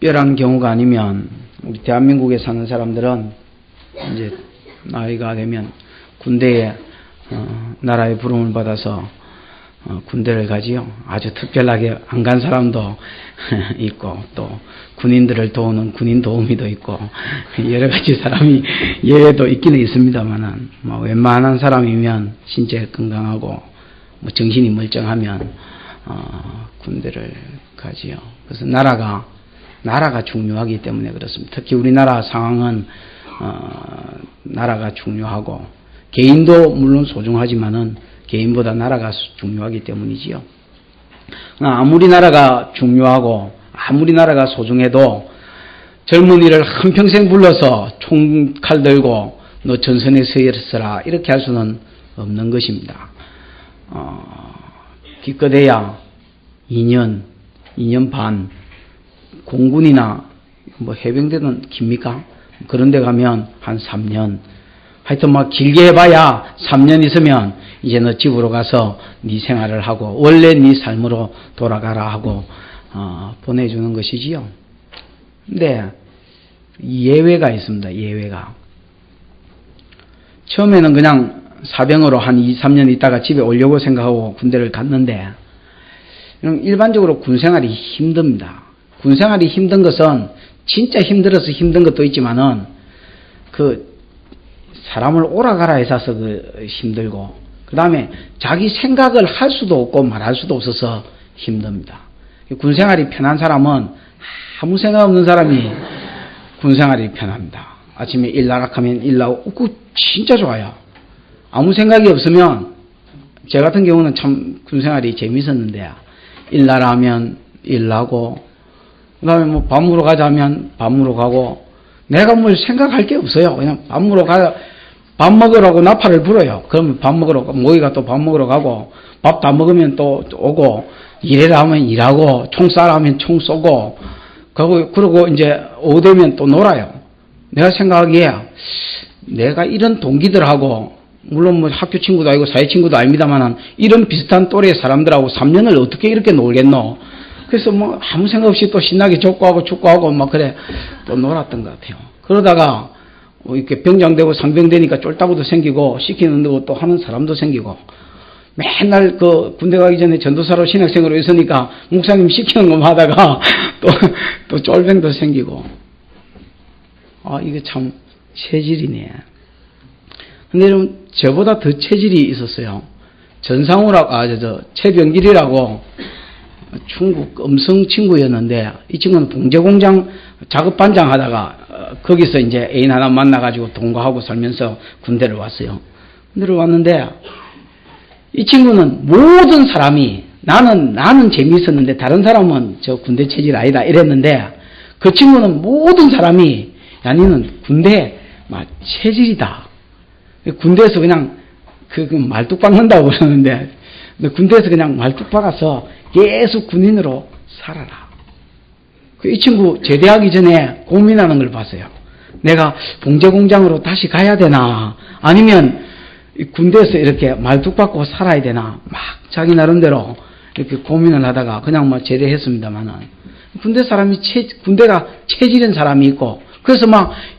특별한 경우가 아니면 우리 대한민국에 사는 사람들은 이제 나이가 되면 군대에 나라의 부름을 받아서 군대를 가지요. 아주 특별하게 안 간 사람도 있고 또 군인들을 도우는 군인 도우미도 있고 여러 가지 사람이 예외도 있기는 있습니다만은 웬만한 사람이면 신체 건강하고 정신이 멀쩡하면 군대를 가지요. 그래서 나라가 중요하기 때문에 그렇습니다. 특히 우리나라 상황은 나라가 중요하고 개인도 물론 소중하지만은 개인보다 나라가 중요하기 때문이지요. 아무리 나라가 중요하고 아무리 나라가 소중해도 젊은이를 한평생 불러서 총칼 들고 너 전선에 서 있어라 이렇게 할 수는 없는 것입니다. 기껏해야 2년 반 공군이나 해병대는 깁니까? 그런 데 가면 한 3년 하여튼 길게 해봐야 3년 있으면 이제 너 집으로 가서 네 생활을 하고 원래 네 삶으로 돌아가라 하고 보내주는 것이지요. 근데 예외가 있습니다. 예외가. 처음에는 그냥 사병으로 한 2, 3년 있다가 집에 오려고 생각하고 군대를 갔는데 일반적으로 군생활이 힘듭니다. 군생활이 힘든 것은 진짜 힘들어서 힘든 것도 있지만은 사람을 오라가라 해서 힘들고 그 다음에 자기 생각을 할 수도 없고 말할 수도 없어서 힘듭니다. 군생활이 편한 사람은 아무 생각 없는 사람이 군생활이 편합니다. 아침에 일 나락하면 일 나오고 진짜 좋아요. 아무 생각이 없으면 제 같은 경우는 참 군생활이 재밌었는데 일 나라하면 일 나고 그 다음에 밥 먹으러 가자면 밥 먹으러 가고 내가 생각할 게 없어요. 그냥 밥 먹으라고 나팔을 불어요. 그러면 밥 먹으러 모기가 또 밥 먹으러 가고 밥 다 먹으면 또 오고 일해라 하면 일하고 총 쏴라 하면 총 쏘고 그러고 이제 오후 되면 또 놀아요. 내가 생각하기에 내가 이런 동기들하고 물론 학교 친구도 아니고 사회 친구도 아닙니다만 이런 비슷한 또래 사람들하고 3년을 어떻게 이렇게 놀겠노. 그래서 아무 생각 없이 또 신나게 족구하고 축구하고 그래 또 놀았던 것 같아요. 그러다가 이렇게 병장되고 상병되니까 쫄따구도 생기고 시키는 대로 또 하는 사람도 생기고 맨날 군대 가기 전에 전도사로 신학생으로 있으니까 목사님 시키는 것만 하다가 또 쫄병도 생기고 이게 참 체질이네. 근데 여러분 저보다 더 체질이 있었어요. 전상우라고 최병길이라고 중국 음성 친구였는데 이 친구는 봉제공장 작업반장 하다가 거기서 이제 애인 하나 만나가지고 동거하고 살면서 군대를 왔어요. 군대를 왔는데 이 친구는 모든 사람이 나는 재미있었는데 다른 사람은 저 군대 체질 아니다 이랬는데 그 친구는 모든 사람이 야 니는 군대 체질이다. 군대에서 그냥 말뚝 박는다고 그러는데 군대에서 그냥 말뚝 박아서 계속 군인으로 살아라. 이 친구 제대하기 전에 고민하는 걸 봤어요. 내가 봉제공장으로 다시 가야 되나 아니면 군대에서 이렇게 말뚝 박고 살아야 되나 자기 나름대로 이렇게 고민을 하다가 그냥 제대했습니다만은 군대가 체질인 사람이 있고 그래서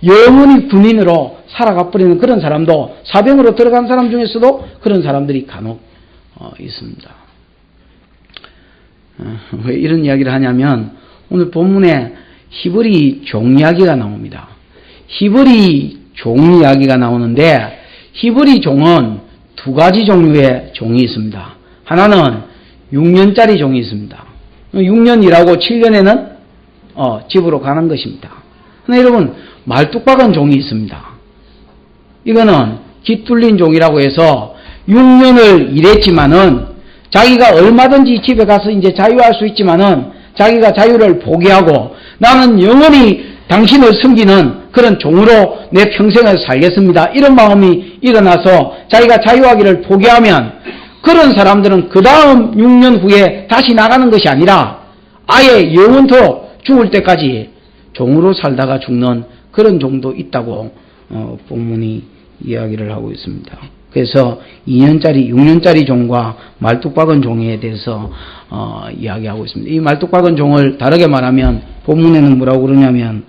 영원히 군인으로 살아가 버리는 그런 사람도 사병으로 들어간 사람 중에서도 그런 사람들이 간혹 있습니다. 왜 이런 이야기를 하냐면 오늘 본문에 히브리 종 이야기가 나옵니다. 히브리 종 이야기가 나오는데 히브리 종은 두 가지 종류의 종이 있습니다. 하나는 6년짜리 종이 있습니다. 6년 일하고 7년에는 집으로 가는 것입니다. 근데 여러분 말뚝박은 종이 있습니다. 이거는 깃뚫린 종이라고 해서 6년을 일했지만은 자기가 얼마든지 집에 가서 이제 자유할 수 있지만은 자기가 자유를 포기하고 나는 영원히 당신을 섬기는 그런 종으로 내 평생을 살겠습니다. 이런 마음이 일어나서 자기가 자유하기를 포기하면 그런 사람들은 그 다음 6년 후에 다시 나가는 것이 아니라 아예 영원토록 죽을 때까지 종으로 살다가 죽는 그런 종도 있다고 본문이 이야기를 하고 있습니다. 그래서 2년짜리, 6년짜리 종과 말뚝박은 종에 대해서 이야기하고 있습니다. 이 말뚝박은 종을 다르게 말하면 본문에는 뭐라고 그러냐면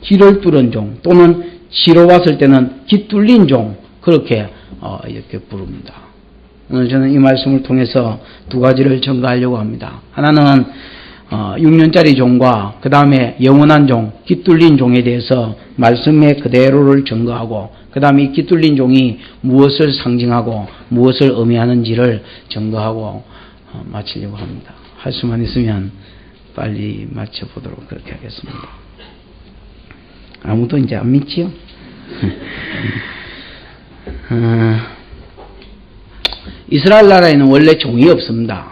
기를 뚫은 종 또는 지로 봤을 때는 기 뚫린 종 그렇게 이렇게 부릅니다. 오늘 저는 이 말씀을 통해서 두 가지를 전가하려고 합니다. 하나는 6년짜리 종과 그 다음에 영원한 종, 기 뚫린 종에 대해서 말씀의 그대로를 전가하고 그 다음에 이 기 뚫린 종이 무엇을 상징하고 무엇을 의미하는지를 전가하고 마치려고 합니다. 할 수만 있으면 빨리 마쳐보도록 그렇게 하겠습니다. 아무도 이제 안 믿지요? 이스라엘 나라에는 원래 종이 없습니다.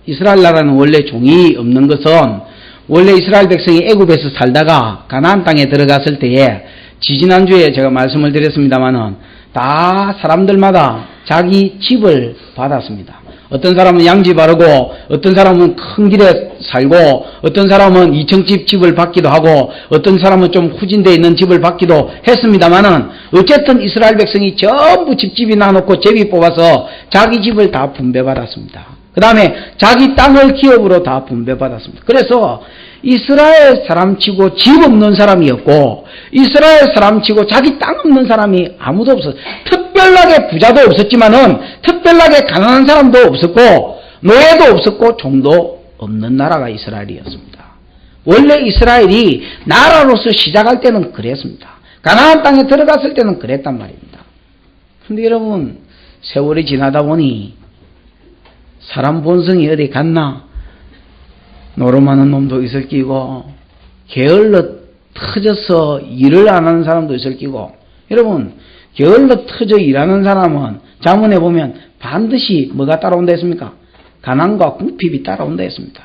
이스라엘 나라는 원래 종이 없는 것은 원래 이스라엘 백성이 애굽에서 살다가 가나안 땅에 들어갔을 때에 지지난주에 제가 말씀을 드렸습니다마는 다 사람들마다 자기 집을 받았습니다. 어떤 사람은 양지 바르고 어떤 사람은 큰 길에 살고 어떤 사람은 2층집 집을 받기도 하고 어떤 사람은 좀 후진되어 있는 집을 받기도 했습니다마는 어쨌든 이스라엘 백성이 전부 집집이 나놓고 제비 뽑아서 자기 집을 다 분배받았습니다. 그 다음에 자기 땅을 기업으로 다 분배받았습니다. 그래서 이스라엘 사람치고 집 없는 사람이었고 이스라엘 사람치고 자기 땅 없는 사람이 아무도 없었어요. 특별하게 부자도 없었지만은 특별하게 가난한 사람도 없었고 노예도 없었고 종도 없는 나라가 이스라엘이었습니다. 원래 이스라엘이 나라로서 시작할 때는 그랬습니다. 가나안 땅에 들어갔을 때는 그랬단 말입니다. 그런데 여러분 세월이 지나다 보니 사람 본성이 어디 갔나? 노름하는 놈도 있을 끼고 게을러 터져서 일을 안 하는 사람도 있을 끼고 여러분 게을러 터져 일하는 사람은 자문에 보면 반드시 뭐가 따라온다 했습니까? 가난과 궁핍이 따라온다 했습니다.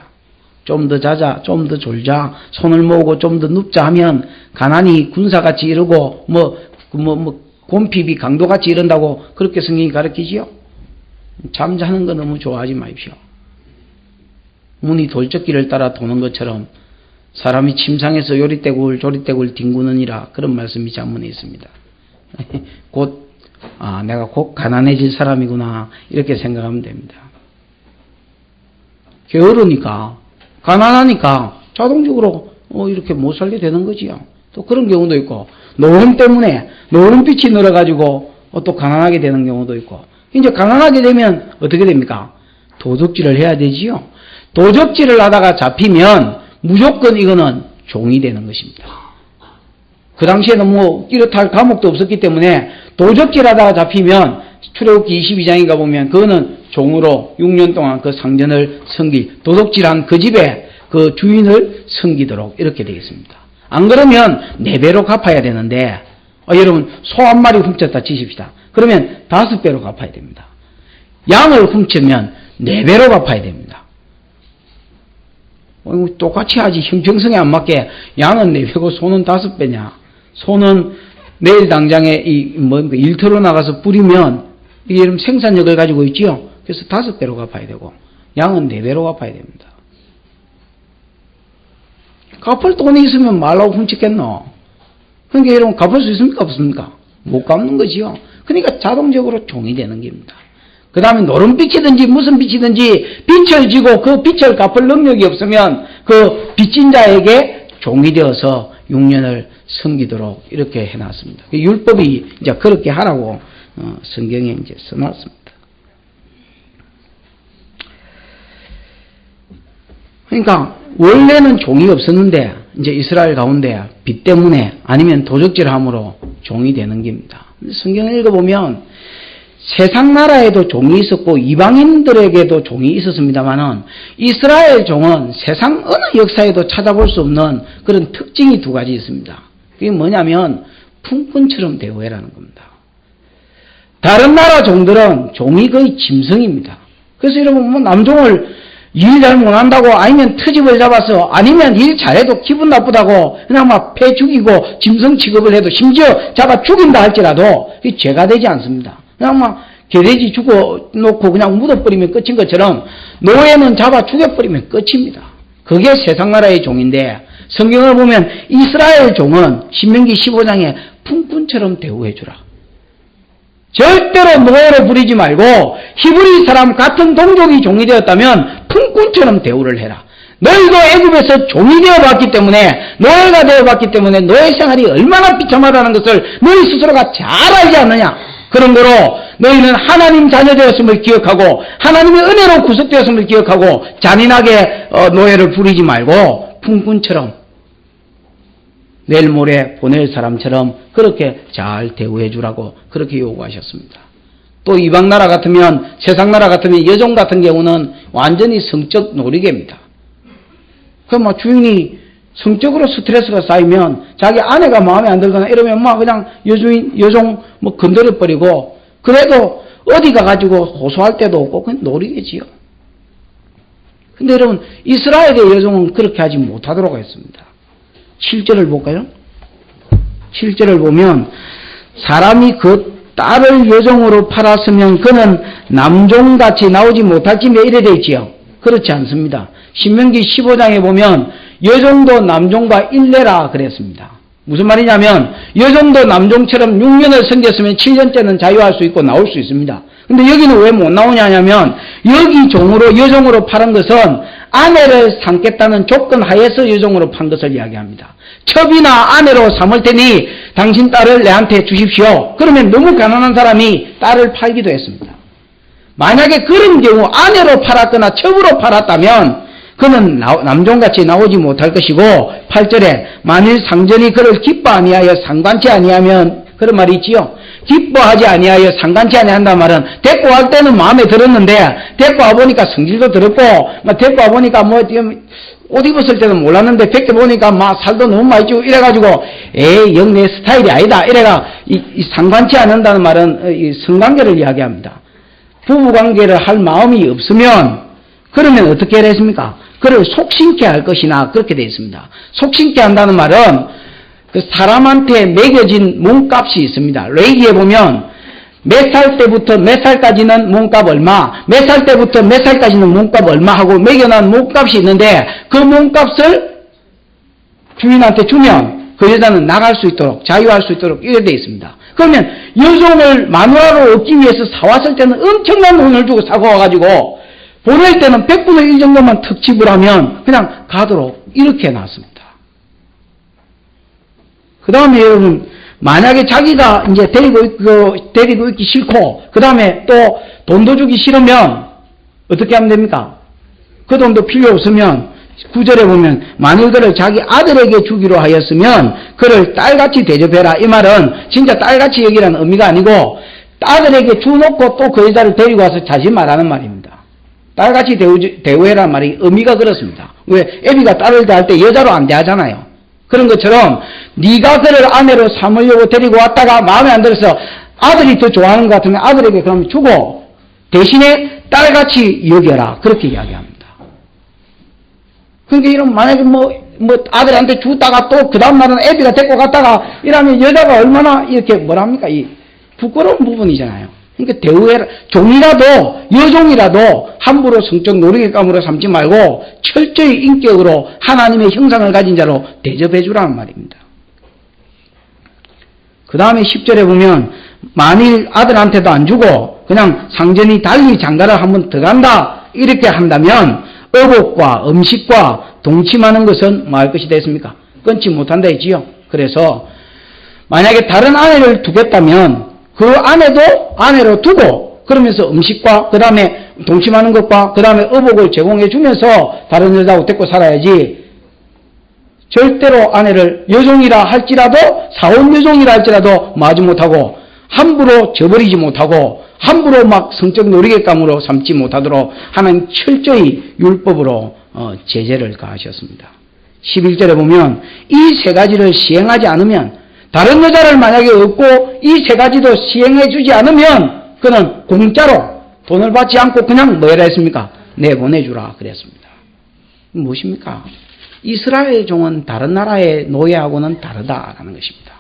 좀 더 자자, 좀 더 졸자, 손을 모으고 좀 더 눕자 하면 가난이 군사같이 이르고 곰핍이 강도같이 이른다고 그렇게 성경이 가르치지요? 잠자는 거 너무 좋아하지 마십시오. 문이 돌적기를 따라 도는 것처럼 사람이 침상에서 요리떼굴 조리떼굴 뒹구느니라 그런 말씀이 잠문에 있습니다. 내가 곧 가난해질 사람이구나 이렇게 생각하면 됩니다. 게으르니까 가난하니까 자동적으로 이렇게 못 살게 되는 거지요. 또 그런 경우도 있고 노름 때문에 노름빛이 늘어가지고 또 가난하게 되는 경우도 있고 이제 가난하게 되면 어떻게 됩니까? 도적질을 해야 되지요. 도적질을 하다가 잡히면 무조건 이거는 종이 되는 것입니다. 그 당시에는 뭐 이렇다 감옥도 없었기 때문에 도적질 하다가 잡히면 출애굽기 22장인가 보면 그거는 종으로 6년 동안 그 상전을 섬길 도둑질한 그 집에 그 주인을 섬기도록 이렇게 되겠습니다. 안 그러면 4배로 갚아야 되는데 여러분 소 한 마리 훔쳤다 치십시다. 그러면 5배로 갚아야 됩니다. 양을 훔치면 4배로 갚아야 됩니다. 똑같이 하지 형평성에 안 맞게 양은 4배고 소는 5배냐. 소는 내일 당장에 일터로 나가서 뿌리면 이게 여러분 생산력을 가지고 있지요. 그래서 5배로 갚아야 되고 양은 4배로 갚아야 됩니다. 갚을 돈이 있으면 말라고 훔치겠노. 그러니까 여러분 갚을 수 있습니까 없습니까? 못 갚는 거지요. 그러니까 자동적으로 종이 되는 겁니다. 그 다음에 노름빛이든지 무슨 빛이든지 빛을 지고 그 빛을 갚을 능력이 없으면 그 빚진 자에게 종이 되어서 6년을 섬기도록 이렇게 해놨습니다. 율법이 이제 그렇게 하라고 성경에 이제 써놨습니다. 그러니까 원래는 종이 없었는데 이제 이스라엘 가운데 빚 때문에 아니면 도적질함으로 종이 되는 겁니다. 성경을 읽어보면 세상 나라에도 종이 있었고 이방인들에게도 종이 있었습니다만은 이스라엘 종은 세상 어느 역사에도 찾아볼 수 없는 그런 특징이 2가지 있습니다. 그게 뭐냐면 품꾼처럼 대우해라는 겁니다. 다른 나라 종들은 종이 거의 짐승입니다. 그래서 여러분 남종을 일 잘 못한다고 아니면 트집을 잡아서 아니면 일 잘해도 기분 나쁘다고 그냥 막 패 죽이고 짐승 취급을 해도 심지어 잡아 죽인다 할지라도 그게 죄가 되지 않습니다. 그냥 막 개돼지 죽어놓고 그냥 묻어버리면 끝인 것처럼 노예는 잡아 죽여버리면 끝입니다. 그게 세상 나라의 종인데 성경을 보면 이스라엘 종은 신명기 15장에 품꾼처럼 대우해주라. 절대로 노예로 부리지 말고 히브리 사람 같은 동족이 종이 되었다면 품꾼처럼 대우를 해라. 너희도 애굽에서 종이 되어봤기 때문에, 노예가 되어봤기 때문에 노예 생활이 얼마나 비참하다는 것을 너희 스스로가 잘 알지 않느냐. 그런 거로 너희는 하나님 자녀 되었음을 기억하고 하나님의 은혜로 구속되었음을 기억하고 잔인하게 노예를 부리지 말고 품꾼처럼, 내일 모레 보낼 사람처럼 그렇게 잘 대우해 주라고 그렇게 요구하셨습니다. 또 이방 나라 같으면, 세상 나라 같으면 여종 같은 경우는 완전히 성적 놀이개입니다. 그럼 주인이 성적으로 스트레스가 쌓이면 자기 아내가 마음에 안 들거나 이러면 그냥 여종 건드려 버리고, 그래도 어디 가가지고 호소할 때도 없고 그냥 놀이개지요. 근데 여러분, 이스라엘의 여종은 그렇게 하지 못하도록 했습니다. 7절을 볼까요? 7절을 보면, 사람이 그 딸을 여종으로 팔았으면 그는 남종같이 나오지 못할지며 이래 되어 있지요. 그렇지 않습니다. 신명기 15장에 보면 여종도 남종과 일례라 그랬습니다. 무슨 말이냐면, 여종도 남종처럼 6년을 섬겼으면 7년째는 자유할 수 있고 나올 수 있습니다. 근데 여기는 왜 못 나오냐 하면, 여기 종으로, 여종으로 파는 것은 아내를 삼겠다는 조건 하에서 여종으로 판 것을 이야기합니다. 첩이나 아내로 삼을 테니 당신 딸을 내한테 주십시오. 그러면 너무 가난한 사람이 딸을 팔기도 했습니다. 만약에 그런 경우 아내로 팔았거나 첩으로 팔았다면 그는 남종같이 나오지 못할 것이고, 8절에 만일 상전이 그를 기뻐 아니하여 상관치 아니하면, 그런 말이 있지요. 기뻐하지 아니하여 상관치 아니한다는 말은, 데리고 갈 때는 마음에 들었는데 데리고 와보니까 성질도 더럽고, 데리고 와보니까 옷 입었을 때는 몰랐는데 벗겨보니까 살도 너무 많이 찌고 이래가지고 영 내 스타일이 아니다, 이래가 이 상관치 않는다는 말은 이 성관계를 이야기합니다. 부부관계를 할 마음이 없으면 그러면 어떻게 해야 했습니까? 그를 속심케 할 것이나 그렇게 되어 있습니다. 속심케 한다는 말은 그 사람한테 매겨진 몸값이 있습니다. 레이기에 보면 몇 살 때부터 몇 살까지는 몸값 얼마, 몇 살 때부터 몇 살까지는 몸값 얼마 하고 매겨놓은 몸값이 있는데, 그 몸값을 주인한테 주면 그 여자는 나갈 수 있도록, 자유할 수 있도록 이렇게 되어 있습니다. 그러면 여종을 마누라로 얻기 위해서 사왔을 때는 엄청난 돈을 주고 사고 와가지고 보낼 때는 100분의 1 정도만 턱 지불하면 그냥 가도록 이렇게 해놨습니다. 그 다음에 여러분, 만약에 자기가 이제 데리고 있기 싫고, 그 다음에 또 돈도 주기 싫으면 어떻게 하면 됩니까? 그 돈도 필요 없으면 9절에 보면, 만일 그를 자기 아들에게 주기로 하였으면 그를 딸같이 대접해라. 이 말은 진짜 딸같이 여기라는 의미가 아니고, 아들에게 주놓고 또 그 여자를 데리고 와서 자지 말라는 말입니다. 딸같이 대우해라는 말이 의미가 그렇습니다. 왜? 애비가 딸을 대할 때 여자로 안 대하잖아요. 그런 것처럼 네가 그를 아내로 삼으려고 데리고 왔다가 마음에 안 들어서 아들이 더 좋아하는 것 같으면 아들에게 그럼 주고 대신에 딸같이 여겨라. 그렇게 이야기합니다. 그러니까 이런 만약에 아들한테 주다가 또 그 다음날은 애비가 데리고 갔다가 이러면 여자가 얼마나 이렇게 뭐랍니까? 이 부끄러운 부분이잖아요. 그러니까 대우해라. 종이라도, 여종이라도 함부로 성적 놀이감으로 삼지 말고 철저히 인격으로 하나님의 형상을 가진 자로 대접해 주라는 말입니다. 그 다음에 10절에 보면, 만일 아들한테도 안 주고 그냥 상전이 달리 장가를 한번 더 간다 이렇게 한다면 어복과 음식과 동침하는 것은 뭐 할 것이 됐습니까? 끊지 못한다 했지요. 그래서 만약에 다른 아내를 두겠다면 그 아내도 아내로 두고, 그러면서 음식과 그 다음에 동침하는 것과 그 다음에 어복을 제공해 주면서 다른 여자하고 데리고 살아야지, 절대로 아내를 여종이라 할지라도, 사원 여종이라 할지라도 마지 못하고, 함부로 저버리지 못하고, 함부로 성적 놀이객감으로 삼지 못하도록 하나님 철저히 율법으로 제재를 가하셨습니다. 11절에 보면 이 세 가지를 시행하지 않으면, 다른 여자를 만약에 얻고 이 세 가지도 시행해 주지 않으면 그는 공짜로 돈을 받지 않고 그냥 뭐라 했습니까? 내보내주라 그랬습니다. 무엇입니까? 이스라엘 종은 다른 나라의 노예하고는 다르다라는 것입니다.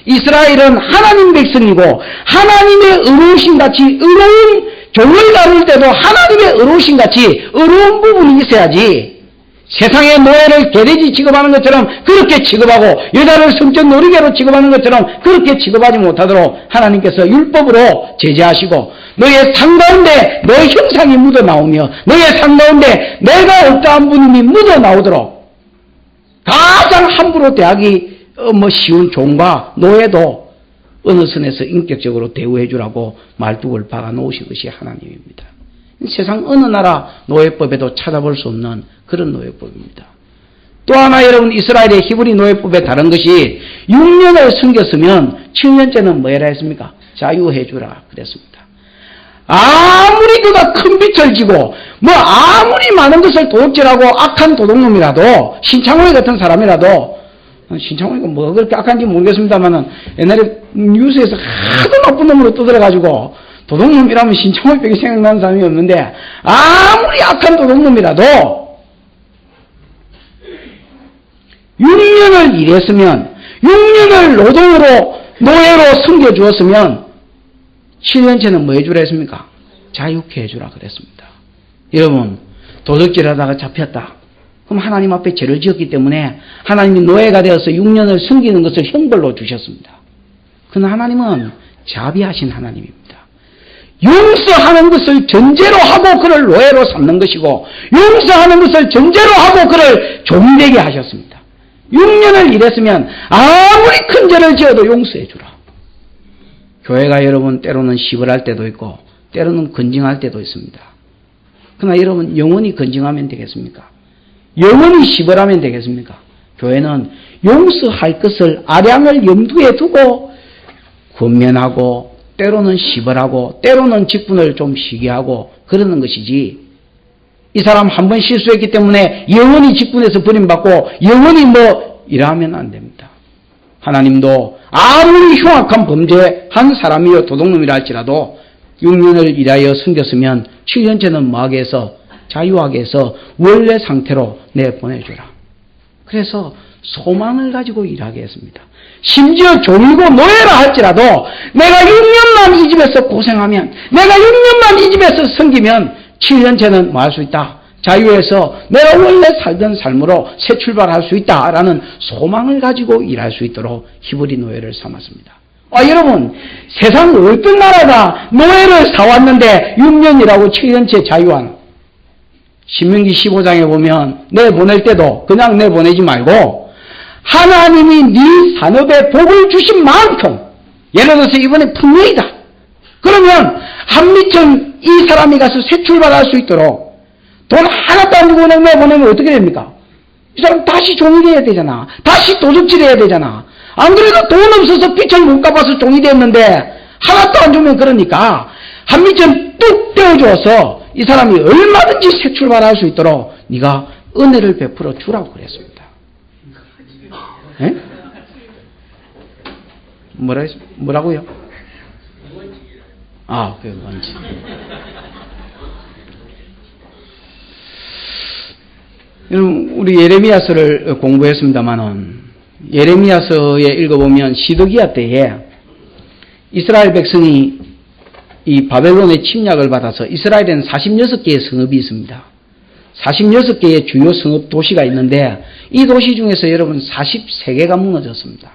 이스라엘은 하나님 백성이고 하나님의 의로우신같이, 의로운 종을 다룰 때도 하나님의 의로우신같이 의로운 부분이 있어야지, 세상의 노예를 개돼지 취급하는 것처럼 그렇게 취급하고 여자를 성적 놀이개로 취급하는 것처럼 그렇게 취급하지 못하도록 하나님께서 율법으로 제재하시고 너의 상 가운데 너의 형상이 묻어나오며 너의 상 가운데 내가 어떠한 분임이 묻어나오도록 가장 함부로 대하기 쉬운 종과 노예도 어느 선에서 인격적으로 대우해 주라고 말뚝을 박아 놓으신 것이 하나님입니다. 세상 어느 나라 노예법에도 찾아볼 수 없는 그런 노예법입니다. 또 하나 여러분 이스라엘의 히브리 노예법에 다른 것이 6년을 섬겼으면 7년째는 뭐 해라 했습니까? 자유해 주라 그랬습니다. 아무리 그가 큰 빛을 지고 아무리 많은 것을 도둑질하고 악한 도둑놈이라도 신창호이 같은 사람이라도 신창호이가 뭐 그렇게 악한지 모르겠습니다만은 옛날에 뉴스에서 하도 나쁜 놈으로 떠들어가지고 도둑놈이라면 신창호이밖에 생각나는 사람이 없는데 아무리 악한 도둑놈이라도 6년을 일했으면 6년을 노동으로 노예로 섬겨주었으면 7년째는 뭐 해주라 했습니까? 자유케 해주라 그랬습니다. 여러분 도둑질하다가 잡혔다. 그럼 하나님 앞에 죄를 지었기 때문에 하나님이 노예가 되어서 6년을 섬기는 것을 형벌로 주셨습니다. 그러나 하나님은 자비하신 하나님입니다. 용서하는 것을 전제로 하고 그를 노예로 삼는 것이고 용서하는 것을 전제로 하고 그를 종되게 하셨습니다. 6년을 일했으면 아무리 큰 죄를 지어도 용서해 주라. 교회가 여러분 때로는 시벌할 때도 있고 때로는 건징할 때도 있습니다. 그러나 여러분 영원히 건징하면 되겠습니까? 영원히 시벌하면 되겠습니까? 교회는 용서할 것을 아량을 염두에 두고 권면하고 때로는 시벌하고 때로는 직분을 좀 시기하고 그러는 것이지 이 사람 한 번 실수했기 때문에 영원히 직분에서 버림받고 영원히 이러면 안 됩니다. 하나님도 아무리 흉악한 범죄한 사람이요 도둑놈이라 할지라도 6년을 일하여 섬겼으면 7년째는 뭐하게 해서 자유하게 해서 원래 상태로 내보내주라. 그래서 소망을 가지고 일하게 했습니다. 심지어 종이고 노예라 할지라도 내가 6년만 이 집에서 고생하면 내가 6년만 이 집에서 섬기면 7년째는 뭐 할 수 있다? 자유해서 내가 원래 살던 삶으로 새 출발할 수 있다라는 소망을 가지고 일할 수 있도록 히브리 노예를 삼았습니다. 여러분 세상 어떤 나라가 노예를 사왔는데 6년이라고 7년째 자유하나? 신명기 15장에 보면 내보낼 때도 그냥 내보내지 말고 하나님이 네 산업에 복을 주신 만큼 예를 들어서 이번에 풍년이다. 그러면 한미천 이 사람이 가서 새 출발할 수 있도록 돈 하나도 안 주고 그냥 내보내면 어떻게 됩니까? 이 사람 다시 종이 돼야 되잖아. 다시 도둑질 해야 되잖아. 안 그래도 돈 없어서 빚을 못 갚아서 종이 됐는데 하나도 안 주면 그러니까 한미천 뚝 떼어줘서 이 사람이 얼마든지 새 출발할 수 있도록 네가 은혜를 베풀어 주라고 그랬습니다. 네? 뭐라고요? 그게 뭔지. 우리 예레미야서를 공부했습니다만은 예레미야서에 읽어보면 시드기야 때에 이스라엘 백성이 이 바벨론의 침략을 받아서 이스라엘에는 46개의 성읍이 있습니다. 46개의 주요 성읍 도시가 있는데 이 도시 중에서 여러분 43개가 무너졌습니다.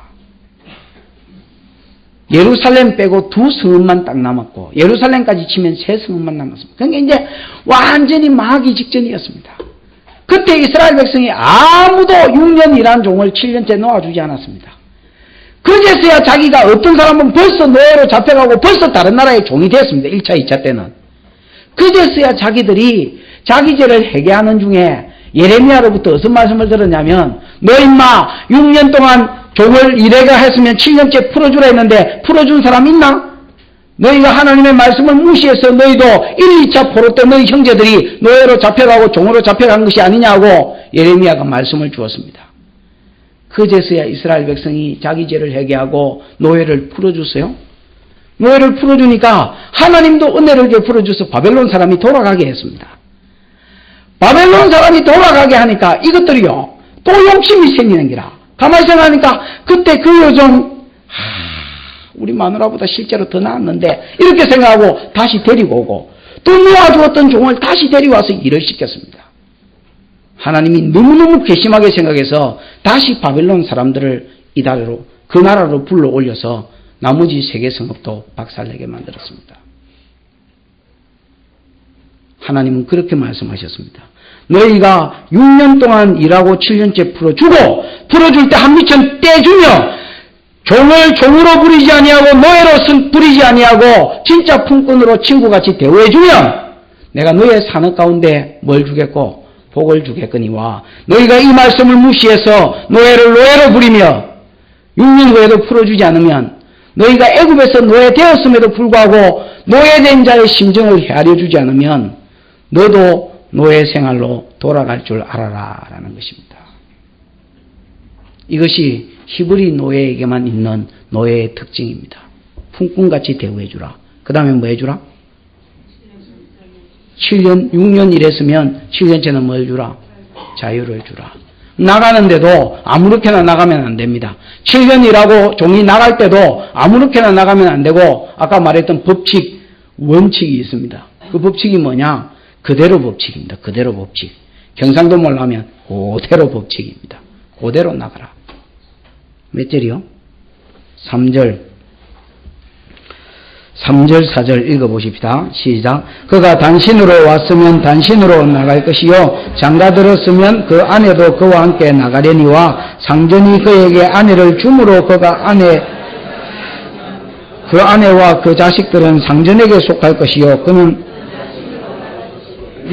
예루살렘 빼고 2성읍만 딱 남았고 예루살렘까지 치면 3성읍만 남았습니다. 그러니까 이제 완전히 망하기 직전이었습니다. 그때 이스라엘 백성이 아무도 6년 일한 종을 7년째 놓아주지 않았습니다. 그제서야 자기가 어떤 사람은 벌써 노예로 잡혀가고 벌써 다른 나라의 종이 됐습니다. 1차, 2차 때는. 그제서야 자기들이 자기 죄를 회개하는 중에 예레미야로부터 어떤 말씀을 들었냐면 너 임마 6년 동안 종을 일해가 했으면 7년째 풀어주라 했는데 풀어준 사람 있나? 너희가 하나님의 말씀을 무시해서 너희도 1, 2차 포로 때 너희 형제들이 노예로 잡혀가고 종으로 잡혀간 것이 아니냐고 예레미야가 말씀을 주었습니다. 그제서야 이스라엘 백성이 자기 죄를 회개하고 노예를 풀어줬어요. 노예를 풀어주니까 하나님도 은혜를 베풀어줘서 바벨론 사람이 돌아가게 했습니다. 바벨론 사람이 돌아가게 하니까 이것들이요 또 욕심이 생기는 기라. 가만히 생각하니까 그때 그 여종 우리 마누라보다 실제로 더 나았는데 이렇게 생각하고 다시 데리고 오고 또 놓아주었던 종을 다시 데리고 와서 일을 시켰습니다. 하나님이 너무너무 괘씸하게 생각해서 다시 바벨론 사람들을 이달로 그 나라로 불러 올려서 나머지 세계 성읍도 박살내게 만들었습니다. 하나님은 그렇게 말씀하셨습니다. 너희가 6년 동안 일하고 7년째 풀어주고 풀어줄 때 한 미천 떼주며 종을 종으로 부리지 아니하고 노예로 부리지 아니하고 진짜 품꾼으로 친구같이 대우해주면 내가 너희의 산업 가운데 뭘 주겠고 복을 주겠거니와 너희가 이 말씀을 무시해서 노예를 노예로 부리며 6년 후에도 풀어주지 않으면 너희가 애굽에서 노예되었음에도 불구하고 노예된 자의 심정을 헤아려 주지 않으면 너도 노예 생활로 돌아갈 줄 알아라 라는 것입니다. 이것이 히브리 노예에게만 있는 노예의 특징입니다. 품꾼같이 대우해 주라. 그 다음에 뭐 해주라? 6년 일했으면 7년째는 뭘 주라? 자유를 주라. 나가는데도 아무렇게나 나가면 안 됩니다. 7년 일하고 종이 나갈 때도 아무렇게나 나가면 안 되고 아까 말했던 법칙, 원칙이 있습니다. 그 법칙이 뭐냐? 그대로 법칙입니다. 그대로 법칙. 경상도 말로 하면 그대로 법칙입니다. 그대로 나가라. 몇 절이요? 3절, 4절 읽어보십시다. 시작. 그가 단신으로 왔으면 단신으로 나갈 것이요 장가들었으면 그 아내도 그와 함께 나가려니와 상전이 그에게 아내를 주므로 그가 그 아내와 그 자식들은 상전에게 속할 것이요 그는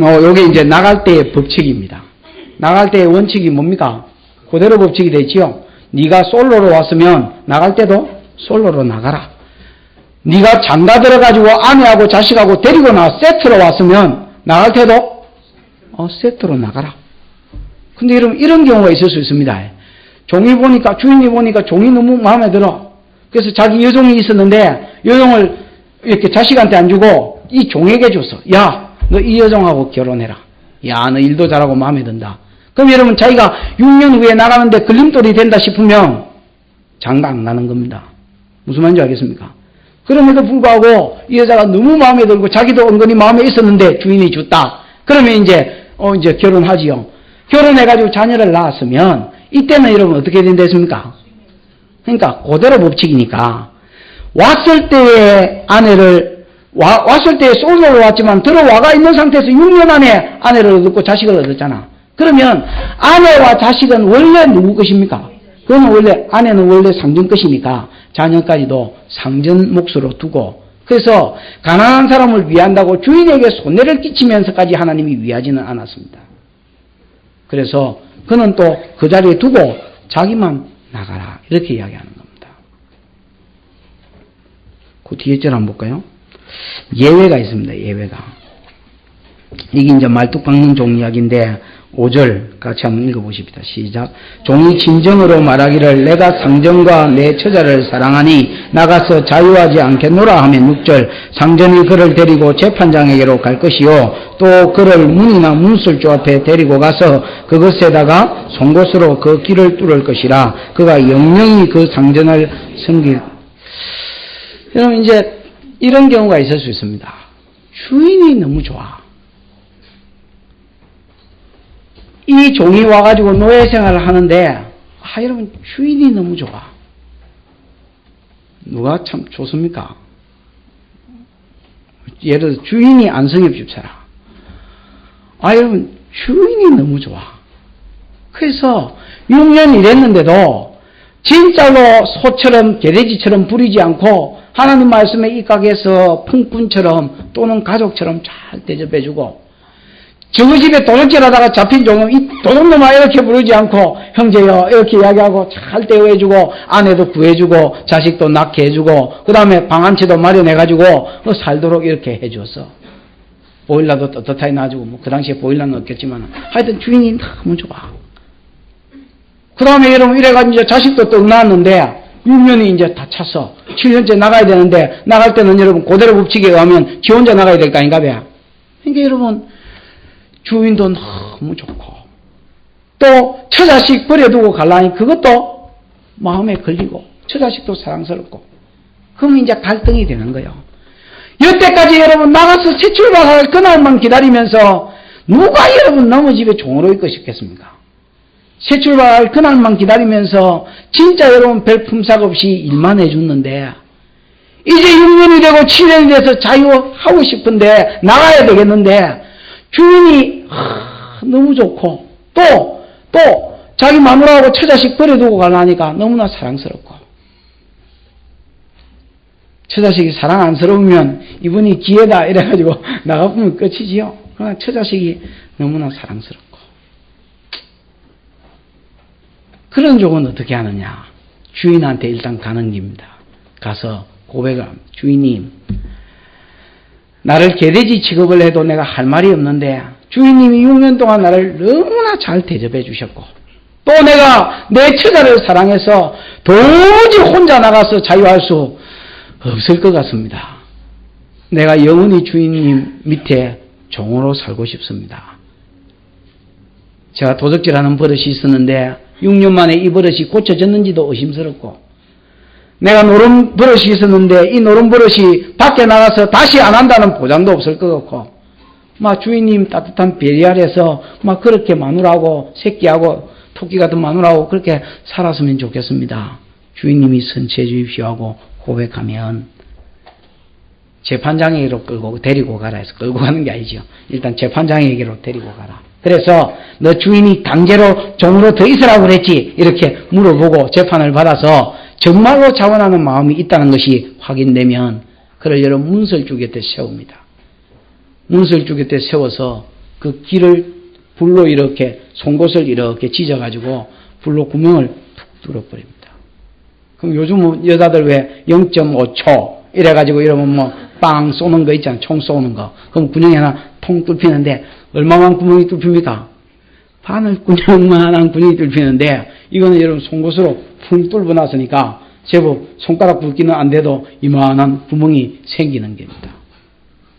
요게 이제 나갈 때의 법칙입니다. 나갈 때의 원칙이 뭡니까? 그대로 법칙이 되지요. 네가 솔로로 왔으면 나갈 때도 솔로로 나가라. 네가 장가 들어가지고 아내하고 자식하고 데리고 나와 세트로 왔으면 나갈 때도 세트로 나가라. 근데 여러분 이런 경우가 있을 수 있습니다. 주인이 보니까 종이 너무 마음에 들어. 그래서 자기 여종이 있었는데 여종을 이렇게 자식한테 안 주고 이 종에게 줬어. 야, 너 이 여종하고 결혼해라. 야, 너 일도 잘하고 마음에 든다. 그럼 여러분 자기가 6년 후에 나가는데 걸림돌이 된다 싶으면 장가 안 가는 겁니다. 무슨 말인지 알겠습니까? 그럼에도 불구하고 이 여자가 너무 마음에 들고 자기도 은근히 마음에 있었는데 주인이 줬다. 그러면 이제 결혼하지요. 결혼해가지고 자녀를 낳았으면 이때는 여러분 어떻게 된댔습니까? 그러니까 그대로 법칙이니까 왔을 때의 아내를 왔을 때 솔로로 왔지만 들어와가 있는 상태에서 6년 안에 아내를 얻었고 자식을 얻었잖아. 그러면 아내와 자식은 원래 누구 것입니까? 그건 원래 아내는 원래 상전 것이니까 자녀까지도 상전 몫으로 두고 그래서 가난한 사람을 위한다고 주인에게 손해를 끼치면서까지 하나님이 위하지는 않았습니다. 그래서 그는 또 그 자리에 두고 자기만 나가라 이렇게 이야기하는 겁니다. 그 뒤에 절 한번 볼까요? 예외가 있습니다. 예외가. 이게 이제 말뚝 박는 종 이야기인데 5절 같이 한번 읽어보십시다. 시작. 종이 진정으로 말하기를 내가 상전과 내 처자를 사랑하니 나가서 자유하지 않겠노라 하면 6절. 상전이 그를 데리고 재판장에게로 갈 것이요 또 그를 문이나 문술조 앞에 데리고 가서 그것에다가 송곳으로 그 길을 뚫을 것이라. 그가 영영이 그 상전을 섬길. 여러분 이제 이런 경우가 있을 수 있습니다. 주인이 너무 좋아. 이 종이 와가지고 노예 생활을 하는데 여러분 주인이 너무 좋아. 누가 참 좋습니까? 예를 들어 주인이 안성엽 집사라. 여러분 주인이 너무 좋아. 그래서 6년 일했는데도 진짜로 소처럼 개돼지처럼 부리지 않고 하나님 말씀에 입각해서 품꾼처럼 또는 가족처럼 잘 대접해주고 저 집에 도둑질 하다가 잡힌 종은 이 도둑놈아 이렇게 부르지 않고 형제여 이렇게 이야기하고 잘 대우해주고 아내도 구해주고 자식도 낳게 해주고 그 다음에 방 한 채도 마련해가지고 살도록 이렇게 해줬어. 보일러도 떳떳하게 놔주고 그 당시에 보일러는 없겠지만 하여튼 주인이 너무 좋아. 그 다음에 여러분 이래가지고 이제 자식도 또 낳았는데 6년이 이제 다 찼어. 7년째 나가야 되는데 나갈 때는 여러분 그대로 법칙에 의하면 지 혼자 나가야 될 거 아닌가 봐요. 그러니까 여러분 주인도 너무 좋고 또 처자식 버려두고 갈라니 그것도 마음에 걸리고 처자식도 사랑스럽고 그러면 이제 갈등이 되는 거예요. 여태까지 여러분 나가서 새 출발할 그날만 기다리면서 누가 여러분 남의 집에 종으로 있고 싶겠습니까? 새 출발 그날만 기다리면서 진짜 여러분 별 품삯 없이 일만 해줬는데 이제 6년이 되고 7년이 돼서 자유하고 싶은데 나가야 되겠는데 주인이 너무 좋고 또 자기 마누라하고 처자식 버려두고 가려니까 너무나 사랑스럽고 처자식이 사랑 안스러우면 이분이 기회다 이래가지고 나가보면 끝이지요. 그러나 처자식이 너무나 사랑스럽고 그런 종은 어떻게 하느냐. 주인한테 일단 가는 길입니다. 가서 고백을 합니다. 주인님, 나를 개돼지 취급을 해도 내가 할 말이 없는데 주인님이 6년 동안 나를 너무나 잘 대접해 주셨고 또 내가 내 처자를 사랑해서 도저히 혼자 나가서 자유할 수 없을 것 같습니다. 내가 영원히 주인님 밑에 종으로 살고 싶습니다. 제가 도적질하는 버릇이 있었는데 6년 만에 이 버릇이 고쳐졌는지도 의심스럽고 내가 노름 버릇이 있었는데 이 노름 버릇이 밖에 나가서 다시 안 한다는 보장도 없을 것 같고 막 주인님 따뜻한 배리 아래서 막 그렇게 마누라하고 새끼하고 토끼 같은 마누라하고 그렇게 살았으면 좋겠습니다. 주인님이 선체해 주십시오 하고 고백하면 재판장에게로 데리고 가라 해서 끌고 가는 게 아니죠. 일단 재판장에게로 데리고 가라. 그래서 너 주인이 강제로 종으로 더 있으라고 그랬지? 이렇게 물어보고 재판을 받아서 정말로 자원하는 마음이 있다는 것이 확인되면 그를 여러 문설주 곁에 세웁니다. 문설주 곁에 세워서 그 길을 불로 이렇게 송곳을 이렇게 찢어가지고 불로 구멍을 툭 뚫어버립니다. 그럼 요즘은 여자들 왜 0.5초 이래가지고 이러면 뭐 빵 쏘는 거 있잖아. 총 쏘는 거. 그럼 구멍이 하나 통 뚫히는데 얼마만 구멍이 뚫힙니까? 바늘구멍만한 구멍이 뚫히는데 이거는 여러분 송곳으로 푹 뚫어놨으니까 제법 손가락 굵기는 안 돼도 이만한 구멍이 생기는 겁니다.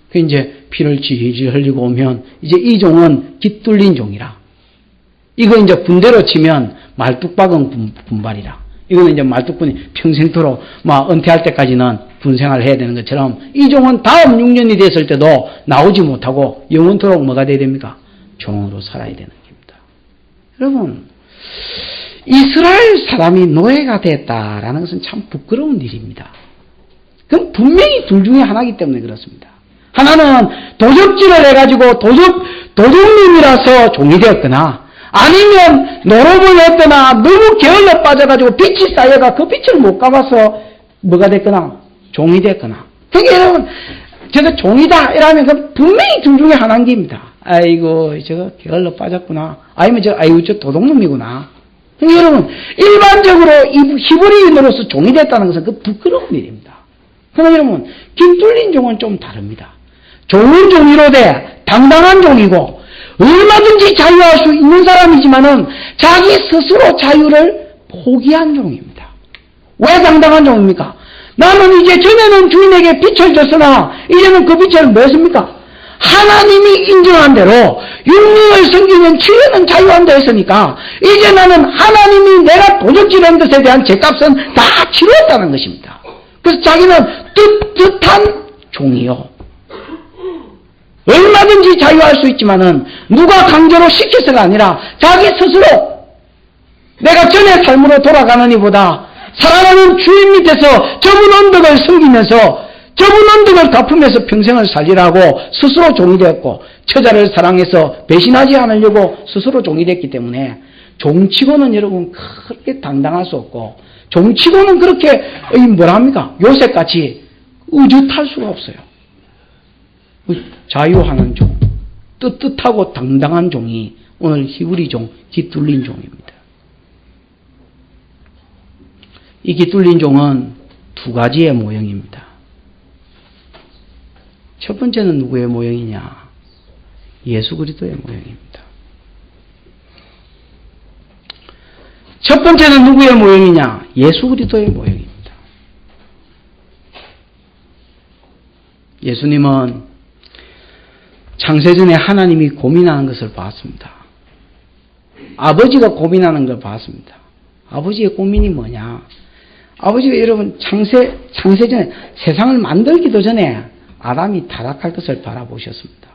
그 이제 피를 질질 흘리고 오면 이제 이 종은 깃뚫린 종이라. 이거 이제 군대로 치면 말뚝박은 군발이라. 이거는 이제 말뚝군이 평생토록 막 은퇴할 때까지는 군생활을 해야 되는 것처럼 이 종은 다음 6년이 됐을 때도 나오지 못하고 영원토록 뭐가 돼야 됩니까? 종으로 살아야 되는 겁니다. 여러분, 이스라엘 사람이 노예가 됐다라는 것은 참 부끄러운 일입니다. 그건 분명히 둘 중에 하나이기 때문에 그렇습니다. 하나는 도적질을 해가지고 도둑놈이라서 종이 되었거나 아니면 노름을 했거나 너무 게을러 빠져가지고 빛이 쌓여가 그 빛을 못 감아서 뭐가 됐거나 종이 됐거나. 그러니까 여러분 저거 종이다 이러면 그 분명히 둘 중에 하나인 겁니다. 아이고 저거 게을러 빠졌구나. 아니면 저 도둑놈이구나. 그러니까 여러분 일반적으로 히브리인으로서 종이 됐다는 것은 그 부끄러운 일입니다. 그러나 여러분 깃뚫린 종은 좀 다릅니다. 좋은 종이로 돼 당당한 종이고 얼마든지 자유할 수 있는 사람이지만은 자기 스스로 자유를 포기한 종입니다. 왜 당당한 종입니까? 나는 이제 전에는 주인에게 빛을 줬으나 이제는 그 빛을 뭐 했습니까? 하나님이 인정한 대로 6년을 섬기면 7년은 자유한다 했으니까 이제 나는 하나님이 내가 도적질한 것에 대한 죄값은 다 치렀다는 것입니다. 그래서 자기는 뜻한 종이요. 얼마든지 자유할 수 있지만은 누가 강제로 시켜서가 아니라 자기 스스로 내가 전의 삶으로 돌아가느니보다 사랑하는 주인 밑에서 저분 언덕을 섬기면서 저분 언덕을 갚으면서 평생을 살리라고 스스로 종이 되었고 처자를 사랑해서 배신하지 않으려고 스스로 종이 됐기 때문에 종치고는 여러분 그렇게 당당할 수 없고 종치고는 그렇게 뭐랍니까? 요셉같이 의젓할 수가 없어요. 자유하는 종, 떳떳하고 당당한 종이 오늘 히브리 종, 깃뚫린 종입니다. 이 깃뚫린 종은 두 가지의 모형입니다. 첫 번째는 누구의 모형이냐? 예수 그리스도의 모형입니다. 첫 번째는 누구의 모형이냐? 예수 그리스도의 모형입니다. 예수님은 창세전에 하나님이 고민하는 것을 봤습니다. 아버지가 고민하는 걸 봤습니다. 아버지의 고민이 뭐냐? 아버지가 여러분 창세전에 세상을 만들기도 전에 아담이 타락할 것을 바라보셨습니다.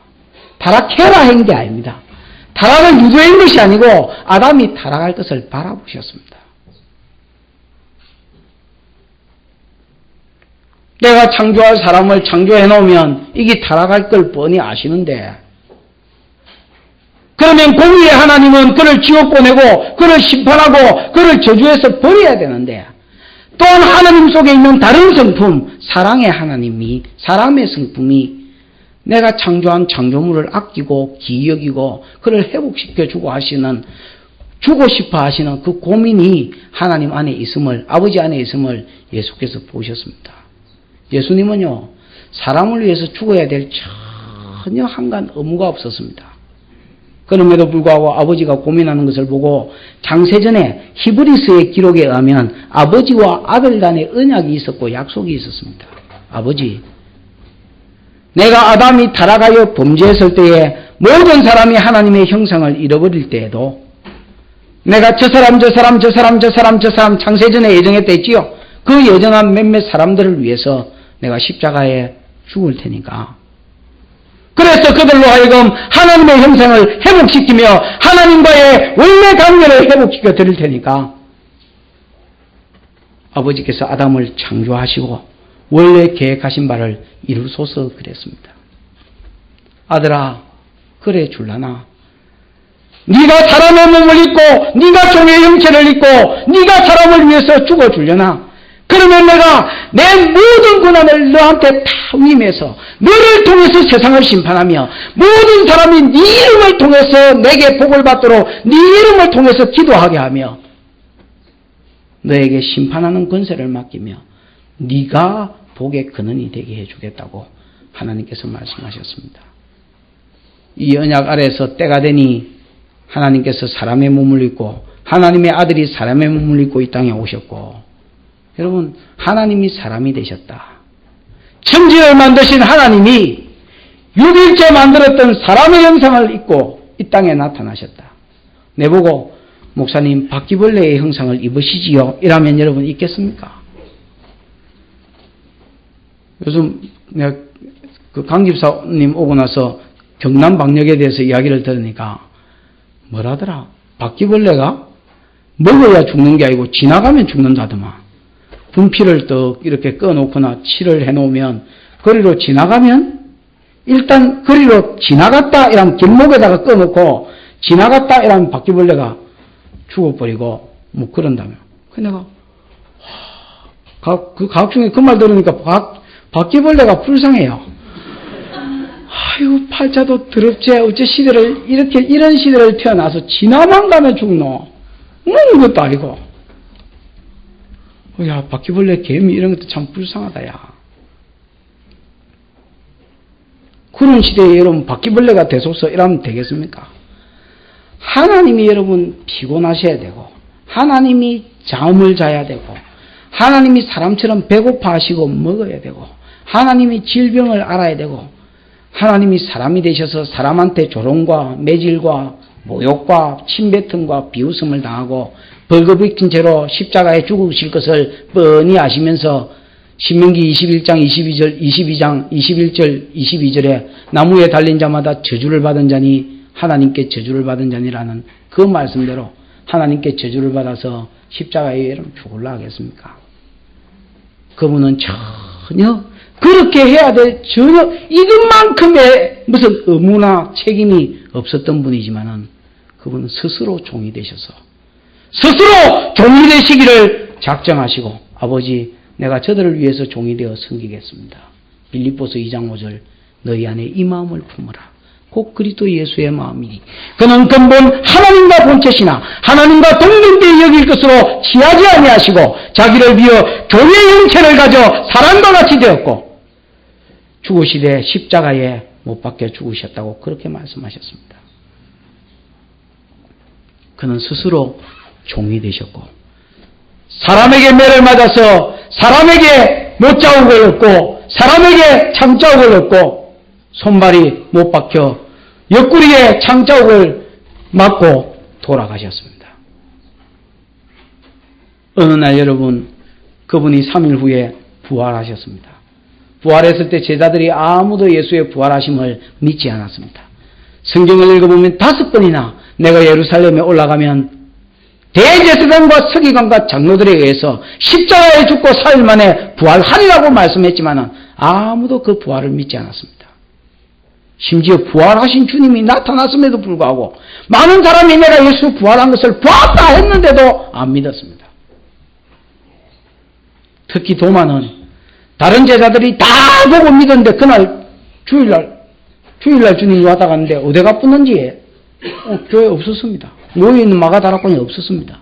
타락해라 한 게 아닙니다. 타락을 유도한 것이 아니고 아담이 타락할 것을 바라보셨습니다. 내가 창조할 사람을 창조해 놓으면 이게 타락할 걸 뻔히 아시는데, 그러면 공의의 하나님은 그를 지옥 보내고 그를 심판하고 그를 저주해서 버려야 되는데, 또한 하나님 속에 있는 다른 성품, 사랑의 하나님이, 사람의 성품이 내가 창조한 창조물을 아끼고 기이 여기고 그를 회복시켜주고 하시는, 주고 싶어 하시는 그 고민이 하나님 안에 있음을, 아버지 안에 있음을 예수께서 보셨습니다. 예수님은요, 사람을 위해서 죽어야 될 전혀 한간 의무가 없었습니다. 그럼에도 불구하고 아버지가 고민하는 것을 보고 장세전에 히브리서의 기록에 의하면 아버지와 아들 간의 언약이 있었고 약속이 있었습니다. 아버지, 내가 아담이 타락하여 범죄했을 때에 모든 사람이 하나님의 형상을 잃어버릴 때에도 내가 저 사람 장세전에 예정했댔지요. 그 예정한 몇몇 사람들을 위해서 내가 십자가에 죽을 테니까, 그래서 그들로 하여금 하나님의 형상을 회복시키며 하나님과의 원래 관계를 회복시켜 드릴 테니까 아버지께서 아담을 창조하시고 원래 계획하신 바를 이루소서 그랬습니다. 아들아, 그래 줄라나? 네가 사람의 몸을 입고 네가 종의 형체를 입고 네가 사람을 위해서 죽어 줄려나? 그러면 내가 내 모든 고난을 너한테 다 위임해서 너를 통해서 세상을 심판하며 모든 사람이 네 이름을 통해서 내게 복을 받도록 네 이름을 통해서 기도하게 하며 너에게 심판하는 권세를 맡기며 네가 복의 근원이 되게 해주겠다고 하나님께서 말씀하셨습니다. 이 언약 아래에서 때가 되니 하나님께서 사람의 몸을 입고 하나님의 아들이 사람의 몸을 입고 이 땅에 오셨고, 여러분, 하나님이 사람이 되셨다. 천지를 만드신 하나님이 6일째 만들었던 사람의 형상을 입고 이 땅에 나타나셨다. 내보고 목사님 바퀴벌레의 형상을 입으시지요? 이라면 여러분 있겠습니까? 요즘 내가 그 강 집사님 오고 나서 경남 방역에 대해서 이야기를 들으니까 뭐라더라? 바퀴벌레가 먹어야 죽는 게 아니고 지나가면 죽는다더만. 분필을 또 이렇게 꺼놓거나 칠을 해놓으면 거리로 지나가면 일단 거리로 지나갔다 이러면 길목에다가 꺼놓고 지나갔다 이러면 바퀴벌레가 죽어버리고 뭐 그런다며. 그 내가 그 가학 중에 그 말 들으니까 바퀴벌레가 불쌍해요. 아이고 팔자도 더럽지. 어째 시대를 이렇게 이런 시대를 태어나서 지나만 가면 죽노. 먹는 것도 아니고. 야, 바퀴벌레, 개미 이런 것도 참 불쌍하다, 야. 그런 시대에 여러분 바퀴벌레가 되소서 이러면 되겠습니까? 하나님이 여러분 피곤하셔야 되고, 하나님이 잠을 자야 되고, 하나님이 사람처럼 배고파 하시고 먹어야 되고, 하나님이 질병을 알아야 되고, 하나님이 사람이 되셔서 사람한테 조롱과 매질과 모욕과 침뱉음과 비웃음을 당하고 벌거벗긴 채로 십자가에 죽으실 것을 뻔히 아시면서 신명기 21장 21절 22절에 나무에 달린 자마다 저주를 받은 자니 하나님께 저주를 받은 자니라는 그 말씀대로 하나님께 저주를 받아서 십자가에 여러분 죽을라 하겠습니까? 그분은 전혀 그렇게 해야 될 전혀 이것만큼의 무슨 의무나 책임이 없었던 분이지만은 그분은 스스로 종이 되셔서 스스로 종이 되시기를 작정하시고 아버지 내가 저들을 위해서 종이 되어 섬기겠습니다. 빌립보서 2장 5절 너희 안에 이 마음을 품으라. 곧 그리스도 예수의 마음이니 그는 근본 하나님과 본체시나 하나님과 동등되이 여길 것으로 취하지 아니하시고 자기를 비어 교회의 형체를 가져 사람과 같이 되었고 죽으시되 십자가에 못 박혀 죽으셨다고 그렇게 말씀하셨습니다. 그는 스스로 종이 되셨고 사람에게 매를 맞아서 사람에게 못자국을 얻고 사람에게 창자국을 얻고 손발이 못 박혀 옆구리에 창자국을 맞고 돌아가셨습니다. 어느 날 여러분 그분이 3일 후에 부활하셨습니다. 부활했을 때 제자들이 아무도 예수의 부활하심을 믿지 않았습니다. 성경을 읽어보면 5번이나 내가 예루살렘에 올라가면 대제사장과 서기관과 장로들에 의해서 십자가에 죽고 4일 만에 부활하리라고 말씀했지만 아무도 그 부활을 믿지 않았습니다. 심지어 부활하신 주님이 나타났음에도 불구하고 많은 사람이 내가 예수 부활한 것을 보았다 했는데도 안 믿었습니다. 특히 도마는 다른 제자들이 다 보고 믿었는데 그날 주일날 주님이 왔다 갔는데 어디가 붙는지 교회에 없었습니다. 모여있는 마가다락방에 없었습니다.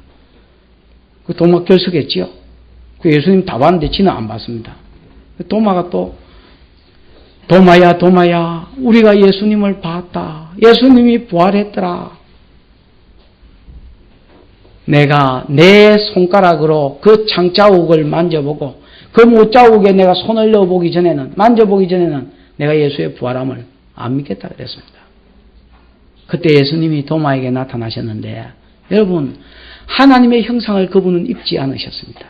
그 도마 결석했지요. 그 예수님 다 봤는데 지는 안 봤습니다. 도마가 또 도마야 우리가 예수님을 봤다. 예수님이 부활했더라. 내가 내 손가락으로 그 창자국을 만져보고 그 못자국에 내가 손을 넣어보기 전에는 만져보기 전에는 내가 예수의 부활함을 안 믿겠다 그랬습니다. 그때 예수님이 도마에게 나타나셨는데 여러분 하나님의 형상을 그분은 입지 않으셨습니다.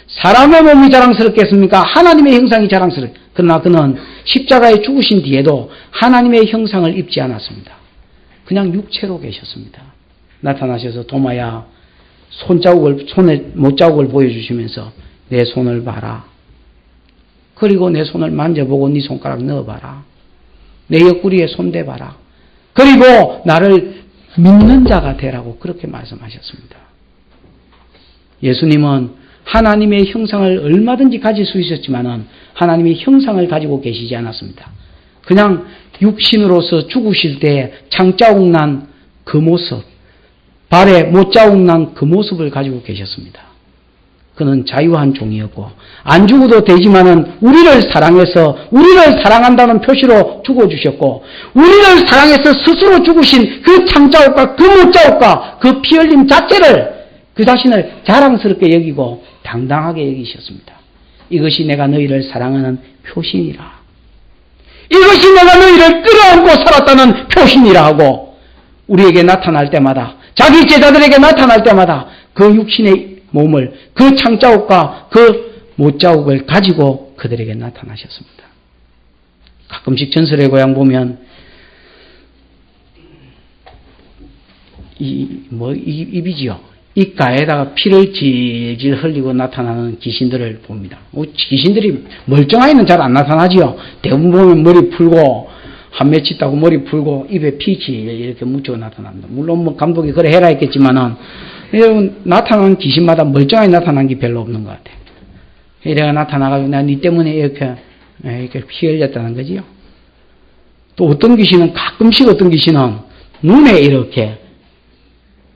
사람의 몸이 자랑스럽겠습니까? 하나님의 형상이 자랑스럽. 그러나 그는 십자가에 죽으신 뒤에도 하나님의 형상을 입지 않았습니다. 그냥 육체로 계셨습니다. 나타나셔서 도마야 손에 못자국을 보여주시면서 내 손을 봐라. 그리고 내 손을 만져보고 네 손가락 넣어봐라. 내 옆구리에 손대봐라. 그리고 나를 믿는 자가 되라고 그렇게 말씀하셨습니다. 예수님은 하나님의 형상을 얼마든지 가질 수 있었지만 하나님의 형상을 가지고 계시지 않았습니다. 그냥 육신으로서 죽으실 때 창자국 난 그 모습, 발에 못자국 난 그 모습을 가지고 계셨습니다. 그는 자유한 종이었고 안 죽어도 되지만은 우리를 사랑해서 우리를 사랑한다는 표시로 죽어주셨고 우리를 사랑해서 스스로 죽으신 그 창자국과 그 못자국과 그 피 흘림 자체를 그 자신을 자랑스럽게 여기고 당당하게 여기셨습니다. 이것이 내가 너희를 사랑하는 표신이라. 이것이 내가 너희를 끌어안고 살았다는 표신이라 하고 우리에게 나타날 때마다 자기 제자들에게 나타날 때마다 그 육신의 몸을 그 창자국과 그 못자국을 가지고 그들에게 나타나셨습니다. 가끔씩 전설의 고향 보면 입이지요. 입가에다가 피를 질질 흘리고 나타나는 귀신들을 봅니다. 귀신들이 멀쩡하게는 잘 안 나타나지요. 대부분 보면 머리 풀고 한 맺히 따고 머리 풀고 입에 피치 이렇게 묻히고 나타납니다. 물론 뭐 감독이 그래 해라 했겠지만은 여러분 나타나는 귀신마다 멀쩡하게 나타난 게 별로 없는 것 같아요. 이래가 나타나가지고 나 니 때문에 이렇게 피 흘렸다는 거지요. 또 어떤 귀신은 가끔씩 어떤 귀신은 눈에 이렇게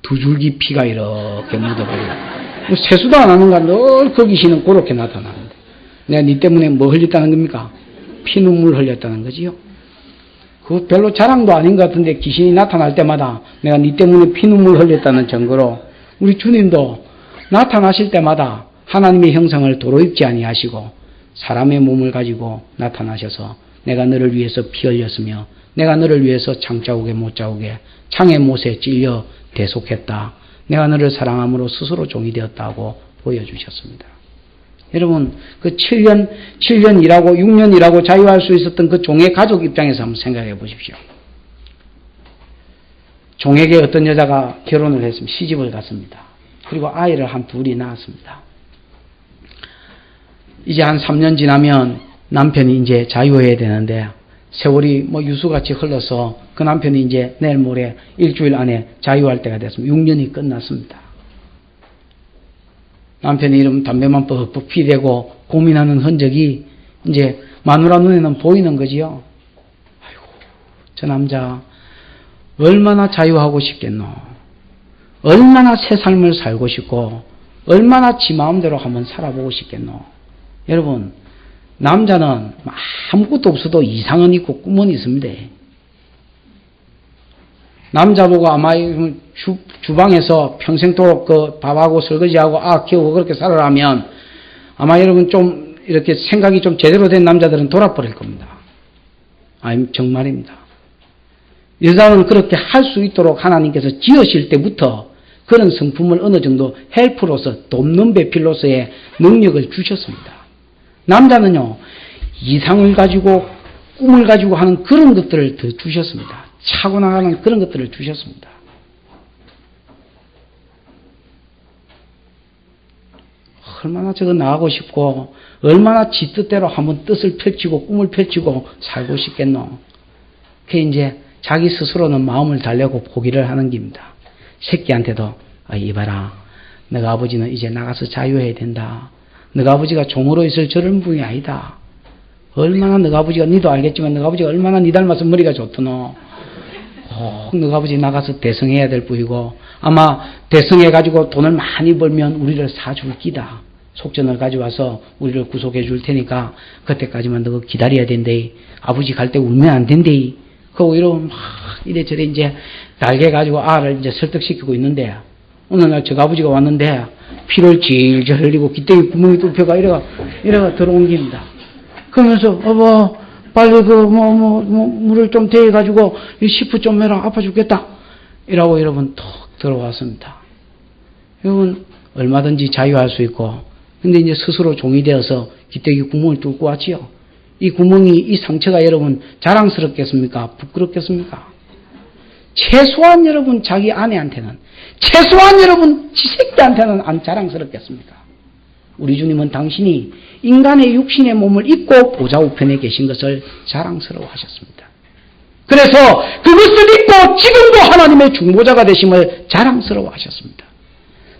두 줄기 피가 이렇게 묻어버려요. 세수도 안 하는가 늘 그 귀신은 그렇게 나타나는데 내가 니 때문에 뭐 흘렸다는 겁니까? 피눈물 흘렸다는 거지요. 그거 별로 자랑도 아닌 것 같은데 귀신이 나타날 때마다 내가 니 때문에 피눈물 흘렸다는 증거로 우리 주님도 나타나실 때마다 하나님의 형상을 도로 입지 아니하시고 사람의 몸을 가지고 나타나셔서 내가 너를 위해서 피 흘렸으며 내가 너를 위해서 창자국에 못자국에 창의 못에 찔려 대속했다. 내가 너를 사랑함으로 스스로 종이 되었다고 보여주셨습니다. 여러분 그 7년 일하고 6년 일하고 자유할 수 있었던 그 종의 가족 입장에서 한번 생각해 보십시오. 종에게 어떤 여자가 결혼을 했습니다. 시집을 갔습니다. 그리고 아이를 한 둘이 낳았습니다. 이제 한 3년 지나면 남편이 이제 자유해야 되는데 세월이 유수같이 흘러서 그 남편이 이제 내일 모레 일주일 안에 자유할 때가 됐습니다. 6년이 끝났습니다. 남편이 이러면 담배만 뻑뻑 피대고 고민하는 흔적이 이제 마누라 눈에는 보이는 거지요. 아이고, 저 남자 얼마나 자유하고 싶겠노. 얼마나 새 삶을 살고 싶고 얼마나 지 마음대로 한번 살아보고 싶겠노. 여러분 남자는 아무것도 없어도 이상은 있고 꿈은 있습니다. 남자 보고 아마 주방에서 평생도록 그 밥하고 설거지하고 키우고 그렇게 살아라면 아마 여러분 좀 이렇게 생각이 좀 제대로 된 남자들은 돌아버릴 겁니다. 아니 정말입니다. 여자는 그렇게 할 수 있도록 하나님께서 지으실 때부터 그런 성품을 어느 정도 헬프로서 돕는 배필로서의 능력을 주셨습니다. 남자는요 이상을 가지고 꿈을 가지고 하는 그런 것들을 더 주셨습니다. 차고 나가는 그런 것들을 주셨습니다. 얼마나 저거 나가고 싶고 얼마나 지 뜻대로 한번 뜻을 펼치고 꿈을 펼치고 살고 싶겠노. 그게 이제 자기 스스로는 마음을 달래고 포기를 하는 겁니다. 새끼한테도 이봐라, 너가 아버지는 이제 나가서 자유해야 된다. 너가 아버지가 종으로 있을 저런 분이 아니다. 얼마나 너가 아버지가, 니도 알겠지만 너가 아버지가 얼마나 니 닮아서 머리가 좋더노. 너가 아버지 나가서 대성해야 될 뿐이고 아마 대성해가지고 돈을 많이 벌면 우리를 사줄 기다. 속전을 가져와서 우리를 구속해 줄 테니까 그때까지만 너 기다려야 된대. 아버지 갈 때 울면 안 된대. 그러고 이러면 막 이래저래 이제 달게 가지고 알을 이제 설득시키고 있는데 어느 날 저 아버지가 왔는데 피를 질질 흘리고 기대기 구멍이 뚫혀가 이래가 들어온 겁니다. 그러면서 어머 빨리 물을 좀 대가지고 이 시프 좀 해라. 아파 죽겠다. 이라고 여러분 톡 들어왔습니다. 여러분 얼마든지 자유할 수 있고 근데 이제 스스로 종이 되어서 기대기 구멍을 뚫고 왔지요. 이 구멍이, 이 상처가 여러분 자랑스럽겠습니까? 부끄럽겠습니까? 최소한 여러분 자기 아내한테는, 최소한 여러분 지 새끼한테는 안 자랑스럽겠습니까? 우리 주님은 당신이 인간의 육신의 몸을 입고 보좌 우편에 계신 것을 자랑스러워하셨습니다. 그래서 그것을 입고 지금도 하나님의 중보자가 되심을 자랑스러워하셨습니다.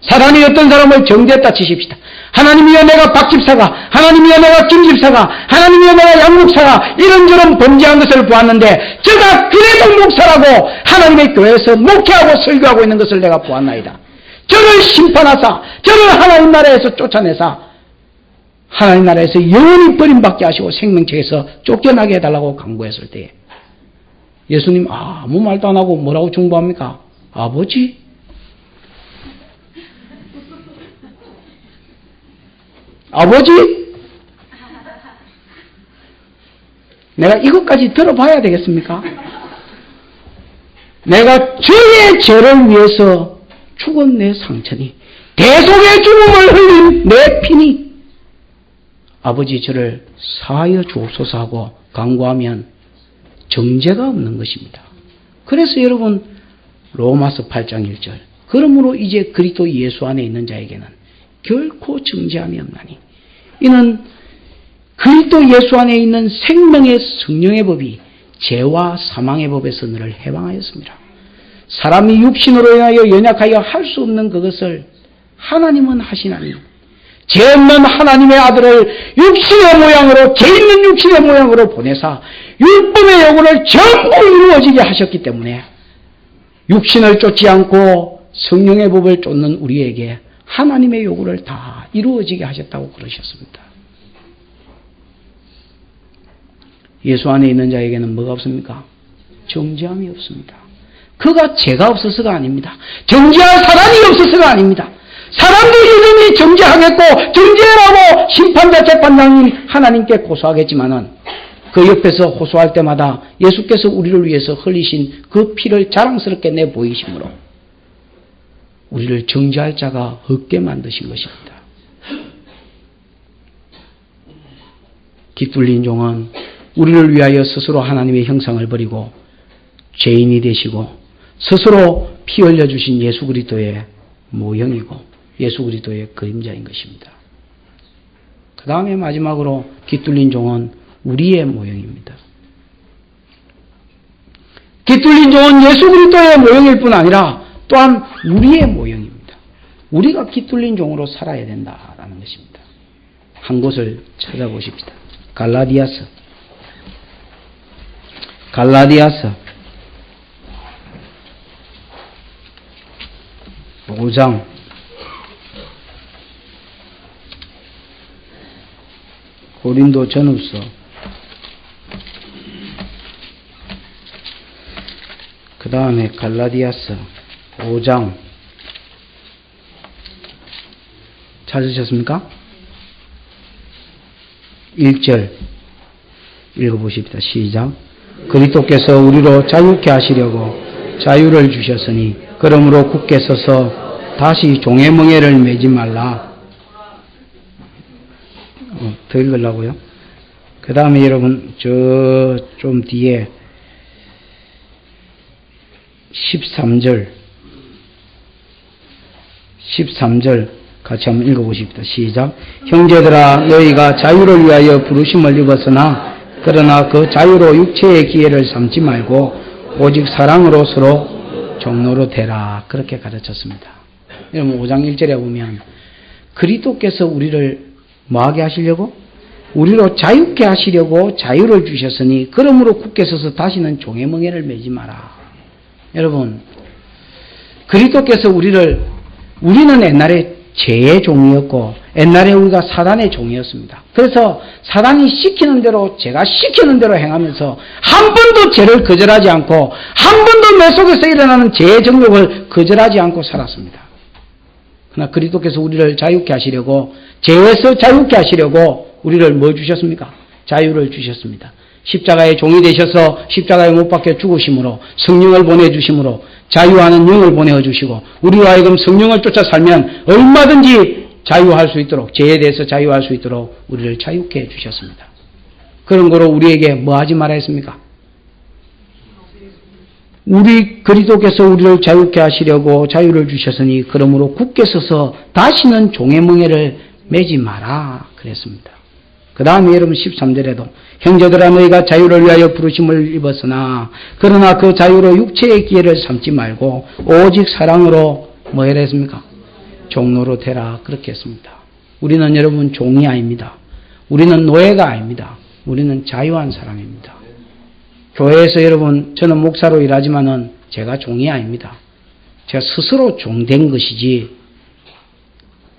사단이 어떤 사람을 정죄했다 치십시다. 하나님이여 내가 박집사가, 하나님이여 내가 김집사가, 하나님이여 내가 양목사가 이런저런 범죄한 것을 보았는데 저가 그래도 목사라고 하나님의 교회에서 목회하고 설교하고 있는 것을 내가 보았나이다. 저를 심판하사 저를 하나님 나라에서 쫓아내사 하나님 나라에서 영원히 버림받게 하시고 생명책에서 쫓겨나게 해달라고 강구했을 때에 예수님 아무 말도 안 하고 뭐라고 중보합니까? 아버지? 아버지? 내가 이것까지 들어봐야 되겠습니까? 내가 주의 죄를 위해서 죽은 내 상처니 대속의 죽음을 흘린 내 피니 아버지 저를 사하여 주옵소서 하고 간구하면 정죄가 없는 것입니다. 그래서 여러분 로마서 8장 1절 그러므로 이제 그리스도 예수 안에 있는 자에게는 결코 정죄함이 없나니 이는 그리스도 예수 안에 있는 생명의 성령의 법이 죄와 사망의 법에서 너를 해방하였습니다. 사람이 육신으로 인하여 연약하여 할 수 없는 그것을 하나님은 하시나니 죄 없는 하나님의 아들을 육신의 모양으로 죄 있는 육신의 모양으로 보내사 율법의 요구를 전부 이루어지게 하셨기 때문에 육신을 쫓지 않고 성령의 법을 쫓는 우리에게 하나님의 요구를 다 이루어지게 하셨다고 그러셨습니다. 예수 안에 있는 자에게는 뭐가 없습니까? 정죄함이 없습니다. 그가 죄가 없어서가 아닙니다. 정죄할 사람이 없어서가 아닙니다. 사람도 여전히 정죄하겠고 정죄라고 심판자 재판장인 하나님께 고소하겠지만은 그 옆에서 호소할 때마다 예수께서 우리를 위해서 흘리신 그 피를 자랑스럽게 내보이심으로 우리를 정죄할 자가 없게 만드신 것입니다. 깃둘린 종은 우리를 위하여 스스로 하나님의 형상을 버리고 죄인이 되시고 스스로 피 흘려주신 예수 그리스도의 모형이고 예수 그리스도의 그림자인 것입니다. 그 다음에 마지막으로 깃둘린 종은 우리의 모형입니다. 깃둘린 종은 예수 그리스도의 모형일 뿐 아니라 또한 우리의 모형입니다. 우리가 깃둘린 종으로 살아야 된다라는 것입니다. 한 곳을 찾아보십시다. 갈라디아서 5장 고린도 전후서 그 다음에 갈라디아서 5장 찾으셨습니까? 1절 읽어보십시다. 시작. 그리스도께서 우리로 자유케 하시려고 자유를 주셨으니 그러므로 굳게 서서 다시 종의 멍에를 매지 말라. 더 읽으려고요? 그 다음에 여러분 저 좀 뒤에 13절 같이 한번 읽어보십시다. 시작. 형제들아 너희가 자유를 위하여 부르심을 입었으나 그러나 그 자유로 육체의 기회를 삼지 말고 오직 사랑으로 서로 종로로 되라. 그렇게 가르쳤습니다. 여러분 5장 1절에 보면 그리스도께서 우리를 뭐하게 하시려고? 우리로 자유케 하시려고 자유를 주셨으니 그러므로 굳게 서서 다시는 종의 멍에를 매지 마라. 여러분 그리스도께서 우리는 옛날에 죄의 종이었고 옛날에 우리가 사단의 종이었습니다. 그래서 사단이 시키는 대로 제가 시키는 대로 행하면서 한 번도 죄를 거절하지 않고 한 번도 내 속에서 일어나는 죄의 정욕을 거절하지 않고 살았습니다. 그러나 그리스도께서 우리를 자유케 하시려고 죄에서 자유케 하시려고 우리를 뭐 주셨습니까? 자유를 주셨습니다. 십자가의 종이 되셔서 십자가에 못 박혀 죽으심으로 성령을 보내주심으로 자유하는 영을 보내주시고 우리로 하여금 성령을 쫓아 살면 얼마든지 자유할 수 있도록 죄에 대해서 자유할 수 있도록 우리를 자유케 해주셨습니다. 그런 거로 우리에게 뭐 하지 말아 했습니까? 우리 그리스도께서 우리를 자유케 하시려고 자유를 주셨으니 그러므로 굳게 서서 다시는 종의 멍에를 매지 마라 그랬습니다. 그 다음에 여러분 13절에도 형제들아 너희가 자유를 위하여 부르심을 입었으나 그러나 그 자유로 육체의 기회를 삼지 말고 오직 사랑으로 뭐 해라 했습니까? 종로로 되라 그렇게 했습니다. 우리는 여러분 종이 아닙니다. 우리는 노예가 아닙니다. 우리는 자유한 사람입니다. 교회에서 여러분 저는 목사로 일하지만은 제가 종이 아닙니다. 제가 스스로 종된 것이지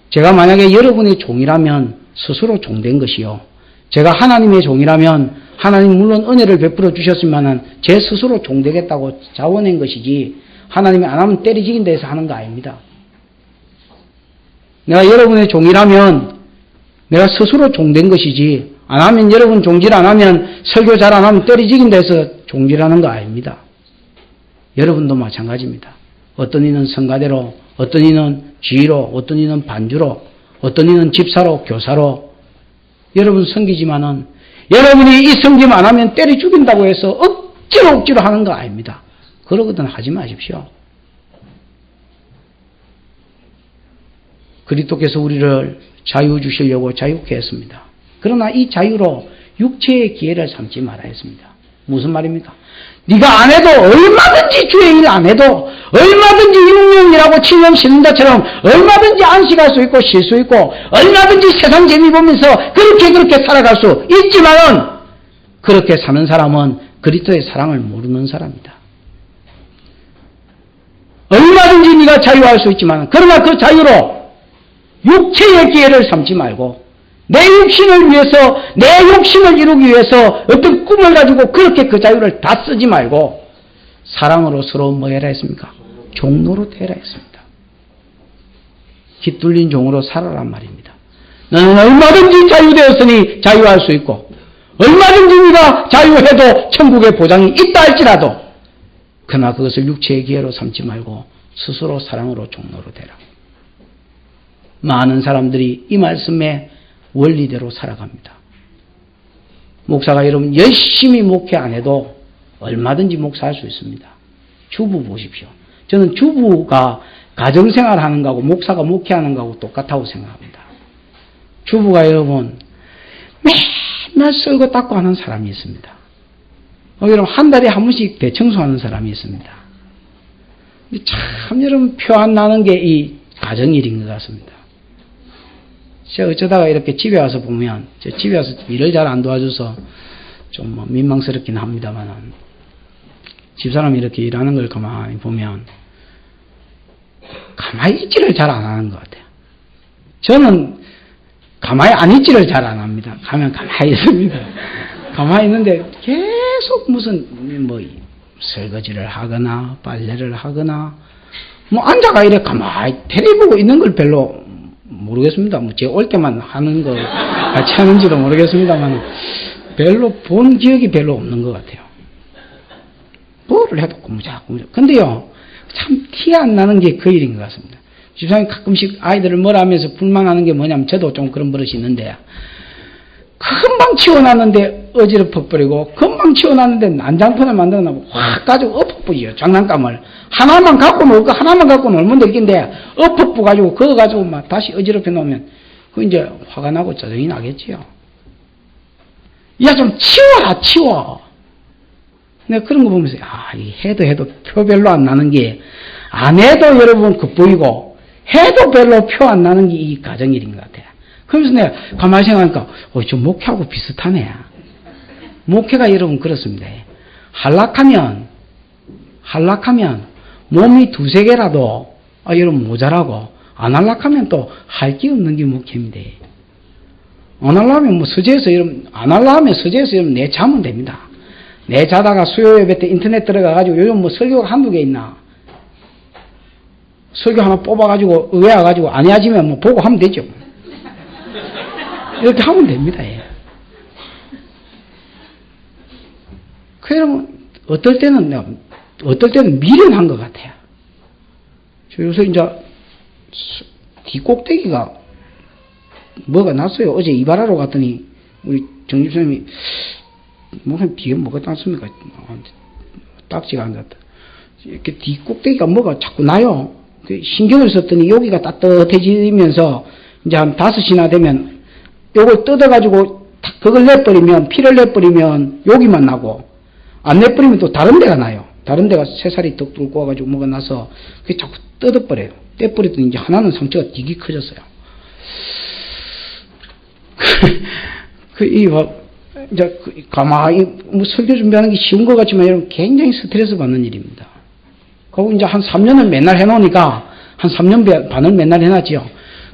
제가 만약에 여러분의 종이라면 스스로 종된 것이요. 제가 하나님의 종이라면 하나님 물론 은혜를 베풀어 주셨지만은 제 스스로 종되겠다고 자원한 것이지 하나님이 안 하면 때리지긴 데서 하는 거 아닙니다. 내가 여러분의 종이라면 내가 스스로 종된 것이지 안 하면 여러분 종질 안 하면 설교 잘 안 하면 때리지긴 데서 종질하는 거 아닙니다. 여러분도 마찬가지입니다. 어떤 이는 성가대로 어떤 이는 지휘로 어떤 이는 반주로 어떤 이는 집사로 교사로 여러분 섬기지만은 여러분이 이 섬김 안 하면 때려 죽인다고 해서 억지로 하는 거 아닙니다. 그러거든 하지 마십시오. 그리스도께서 우리를 자유 주시려고 자유케 했습니다. 그러나 이 자유로 육체의 기회를 삼지 말아 했습니다. 무슨 말입니까? 네가 안 해도 얼마든지 주의 일 안 해도 얼마든지 육령이라고 칠령 쉬는 것처럼 얼마든지 안식할 수 있고 쉴 수 있고 얼마든지 세상 재미 보면서 그렇게 살아갈 수 있지만은 그렇게 사는 사람은 그리스도의 사랑을 모르는 사람이다. 얼마든지 네가 자유할 수 있지만 그러나 그 자유로 육체의 기회를 삼지 말고 내 육신을 위해서 내 욕심을 이루기 위해서 어떤 꿈을 가지고 그렇게 그 자유를 다 쓰지 말고 사랑으로 서로 뭐 해라 했습니까? 종로로 되라 했습니다. 깃둘린 종으로 살아란 말입니다. 너는 얼마든지 자유되었으니 자유할 수 있고 얼마든지 네가 자유해도 천국의 보장이 있다 할지라도 그러나 그것을 육체의 기회로 삼지 말고 스스로 사랑으로 종로로 되라. 많은 사람들이 이 말씀에 원리대로 살아갑니다. 목사가 여러분 열심히 목회 안 해도 얼마든지 목사할 수 있습니다. 주부 보십시오. 저는 주부가 가정생활 하는 거하고 목사가 목회하는 거하고 똑같다고 생각합니다. 주부가 여러분 맨날 썰고 닦고 하는 사람이 있습니다. 여러분 한 달에 한 번씩 대청소하는 사람이 있습니다. 참 여러분 표 안 나는 게 이 가정일인 것 같습니다. 제가 어쩌다가 이렇게 집에 와서 보면, 집에 와서 일을 잘 안 도와줘서 좀 뭐 민망스럽긴 합니다만은, 집사람이 이렇게 일하는 걸 가만히 보면, 가만히 있지를 잘 안 하는 것 같아요. 저는 가만히 안 있지를 잘 안 합니다. 가면 가만히 있습니다. 가만히 있는데 계속 무슨, 설거지를 하거나, 빨래를 하거나, 앉아가 이래 가만히 테레비 보고 있는 걸 별로 모르겠습니다. 제가 올 때만 하는 거 같이 하는지도 모르겠습니다만 별로 본 기억이 별로 없는 것 같아요. 뭐를 해도 꾸무작꾸무작. 근데요, 참 티 안 나는 게 그 일인 것 같습니다. 집사람이 가끔씩 아이들을 뭐라 하면서 불만하는 게 뭐냐면 저도 좀 그런 버릇이 있는데 금방 치워놨는데 어지럽혀 버리고 금방 치워놨는데 난장판을 만들어놔고 확 가지고 엎어 엎어뿌요. 장난감을. 하나만 갖고 놀고, 하나만 갖고 놀면 되겠는데, 엎어뿌 가지고, 그거 가지고 막 다시 어지럽혀 놓으면, 그 이제 화가 나고 짜증이 나겠지요. 야, 좀 치워! 내가 그런 거 보면서, 해도 표 별로 안 나는 게, 안 해도 여러분 겉보이고, 해도 별로 표 안 나는 게 이 가정일인 것 같아요. 그러면서 내가 가만히 생각하니까, 좀 목회하고 비슷하네. 목회가 여러분 그렇습니다. 한락하면 몸이 두세 개라도 여러분 모자라고, 안 한락하면 또 할 게 없는 게 목회입니다. 안 하려면 서재에서 여러분, 안 하려면 서재에서 여러분 내 자면 됩니다. 내 자다가 수요 예배 때 인터넷 들어가가지고 요즘 설교가 한두 개 있나? 설교 하나 뽑아가지고 외워가지고 안 해야지면 보고 하면 되죠. 이렇게 하면 됩니다. 그러면 어떨 때는 미련한 것 같아요. 요새 이제 뒷꼭대기가 뭐가 났어요. 어제 이발하러 갔더니 우리 정집사님이 뒤에 뭐가 났습니까? 딱지가 안 났다. 이렇게 뒷꼭대기가 뭐가 자꾸 나요. 신경을 썼더니 여기가 따뜻해지면서 이제 한 5시나 되면 요걸 뜯어가지고 그걸 내버리면, 피를 내버리면 여기만 나고, 안 내버리면 또 다른 데가 나요. 다른 데가 새살이 뚝 뚫고 와가지고 뭐가 나서 그게 자꾸 뜯어버려요. 떼버리더니 이제 하나는 상처가 되게 커졌어요. 이제 가만히 설교 준비하는 게 쉬운 것 같지만 여러분 굉장히 스트레스 받는 일입니다. 그리고 이제 한 3년을 맨날 해놓으니까 한 3년 반을 맨날 해놨지요.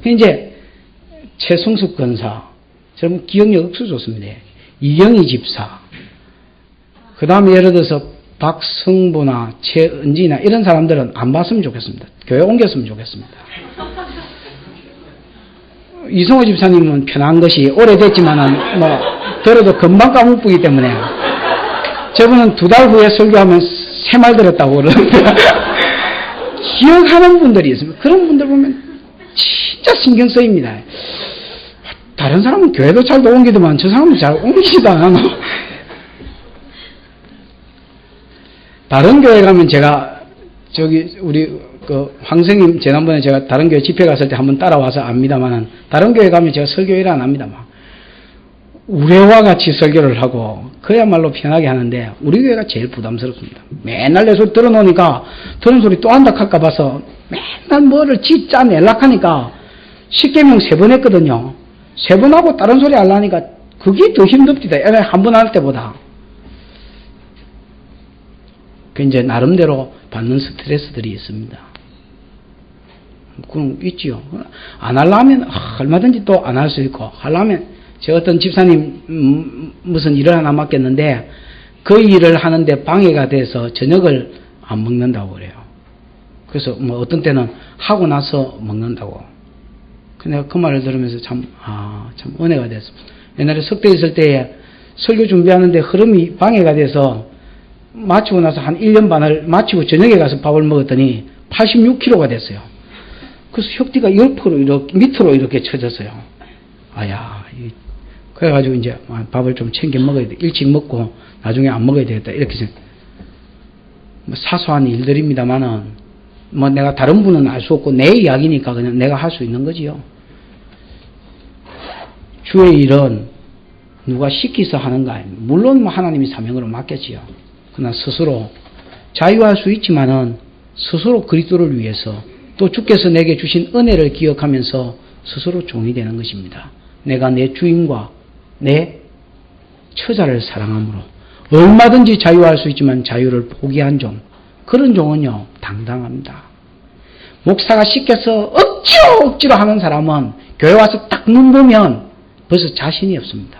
이제 최성숙 권사, 여러분 기억력 억수 좋습니다. 이경희 집사, 그 다음에 예를 들어서 박성보나 최은지나 이런 사람들은 안 봤으면 좋겠습니다. 교회 옮겼으면 좋겠습니다. 이성호 집사님은 편한 것이 오래됐지만은 들어도 금방 까먹기 때문에 저분은 2달 후에 설교하면 3말 들었다고 그러는데 기억하는 분들이 있습니다. 그런 분들 보면 진짜 신경 쓰입니다. 다른 사람은 교회도 잘 옮기더만 저 사람은 잘 옮기지도 않아. 다른 교회 가면 제가 우리 황생님 지난번에 제가 다른 교회 집회 갔을 때 한번 따라와서 압니다만은 다른 교회 가면 제가 설교를 안 합니다. 우레와 같이 설교를 하고 그야말로 편하게 하는데 우리 교회가 제일 부담스럽습니다. 맨날 내 소리 들어놓으니까 들은 소리 또 한다 할까 봐서 맨날 뭐를 짠 연락하니까 10계명 3번 했거든요. 3번 하고 다른 소리 하려니까 그게 더 힘듭니다. 한 번 할 때보다. 그 이제 나름대로 받는 스트레스들이 있습니다. 그럼 있지요. 안 하려면 얼마든지 또 안 할 수 있고, 하려면 제 어떤 집사님 무슨 일을 하나 맡겼는데 그 일을 하는데 방해가 돼서 저녁을 안 먹는다고 그래요. 그래서 어떤 때는 하고 나서 먹는다고. 내가 그 말을 들으면서 참 은혜가 됐습니다. 옛날에 석대 있을 때에 설교 준비하는데 흐름이 방해가 돼서 마치고 나서 한 1년 반을 마치고 저녁에 가서 밥을 먹었더니 86kg가 됐어요. 그래서 혁띠가 10% 이렇게 밑으로 이렇게 쳐졌어요. 그래가지고 이제 밥을 좀 챙겨 먹어야 돼. 일찍 먹고 나중에 안 먹어야 되겠다. 이렇게 생각. 사소한 일들입니다만은 내가 다른 분은 알 수 없고 내 이야기니까 그냥 내가 할 수 있는 거지요. 주의 일은 누가 시키서 하는 거 아닙니다. 물론 하나님이 사명으로 맡겼지요. 그러나 스스로 자유할 수 있지만은 스스로 그리스도를 위해서 또 주께서 내게 주신 은혜를 기억하면서 스스로 종이 되는 것입니다. 내가 내 주인과 내 처자를 사랑함으로 얼마든지 자유할 수 있지만 자유를 포기한 종, 그런 종은요 당당합니다. 목사가 시켜서 억지로 하는 사람은 교회 와서 딱 눈 보면 벌써 자신이 없습니다.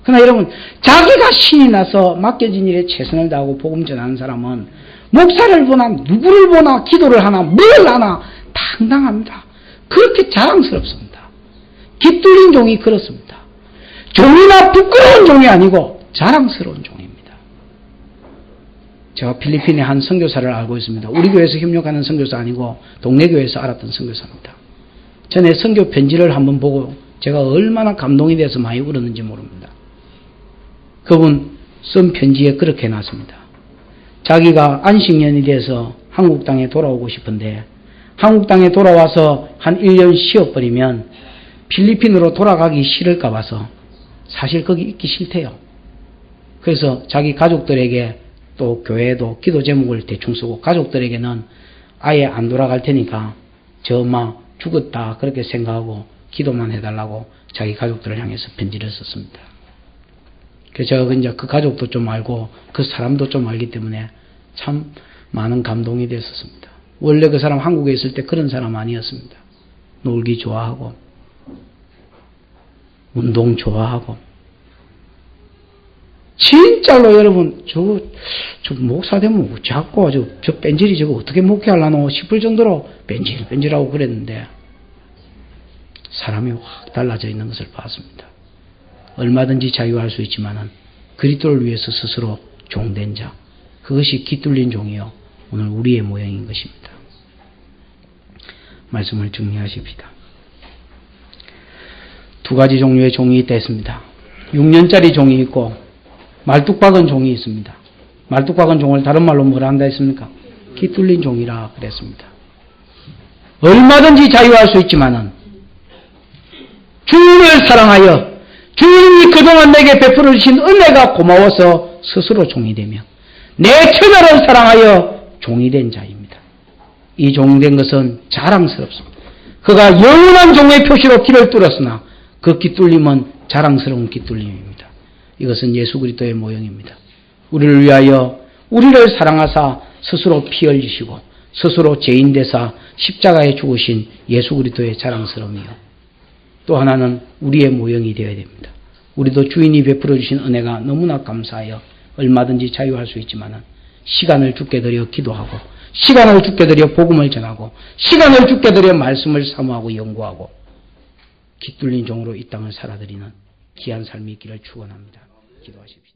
그러나 여러분, 자기가 신이 나서 맡겨진 일에 최선을 다하고 복음 전하는 사람은 목사를 보나 누구를 보나 기도를 하나 뭘 하나 당당합니다. 그렇게 자랑스럽습니다. 깃들린 종이 그렇습니다. 종이나 부끄러운 종이 아니고 자랑스러운 종입니다. 제가 필리핀의 한 선교사를 알고 있습니다. 우리 교회에서 협력하는 선교사 아니고 동네 교회에서 알았던 선교사입니다. 전에 선교 편지를 한번 보고 제가 얼마나 감동이 돼서 많이 울었는지 모릅니다. 그분 쓴 편지에 그렇게 해놨습니다. 자기가 안식년이 돼서 한국 땅에 돌아오고 싶은데 한국 땅에 돌아와서 한 1년 쉬어버리면 필리핀으로 돌아가기 싫을까 봐서 사실 거기 있기 싫대요. 그래서 자기 가족들에게 또 교회도 기도 제목을 대충 쓰고 가족들에게는 아예 안 돌아갈 테니까 저 막 죽었다 그렇게 생각하고 기도만 해달라고 자기 가족들을 향해서 편지를 썼습니다. 그래서 제가 이제 그 가족도 좀 알고 그 사람도 좀 알기 때문에 참 많은 감동이 됐었습니다. 원래 그 사람 한국에 있을 때 그런 사람 아니었습니다. 놀기 좋아하고 운동 좋아하고 진짜로 여러분 저 목사 되면 자꾸 저 뺀질이 저거 어떻게 목회하려노 싶을 정도로 뺀질하고 그랬는데 사람이 확 달라져 있는 것을 봤습니다. 얼마든지 자유할 수 있지만은 그리스도를 위해서 스스로 종된 자, 그것이 깃뚫린 종이요 오늘 우리의 모형인 것입니다. 말씀을 정리하십시다. 두 가지 종류의 종이 있다 했습니다. 6년짜리 종이 있고 말뚝박은 종이 있습니다. 말뚝박은 종을 다른 말로 뭐라 한다 했습니까? 깃뚫린 종이라 그랬습니다. 얼마든지 자유할 수 있지만은 주님을 사랑하여 주님이 그동안 내게 베풀어 주신 은혜가 고마워서 스스로 종이 되며 내 처자를 사랑하여 종이 된 자입니다. 이 종된 것은 자랑스럽습니다. 그가 영원한 종의 표시로 길을 뚫었으나 그 깃뚫림은 자랑스러운 깃뚫림입니다. 이것은 예수 그리스도의 모형입니다. 우리를 위하여 우리를 사랑하사 스스로 피 흘리시고 스스로 죄인 되사 십자가에 죽으신 예수 그리스도의 자랑스러움이요. 또 하나는 우리의 모형이 되어야 됩니다. 우리도 주인이 베풀어 주신 은혜가 너무나 감사하여 얼마든지 자유할 수 있지만은 시간을 주께 드려 기도하고 시간을 주께 드려 복음을 전하고 시간을 주께 드려 말씀을 사모하고 연구하고 깃뚫린 종으로 이 땅을 살아드리는 귀한 삶이 있기를 축원합니다. 기도하십시오.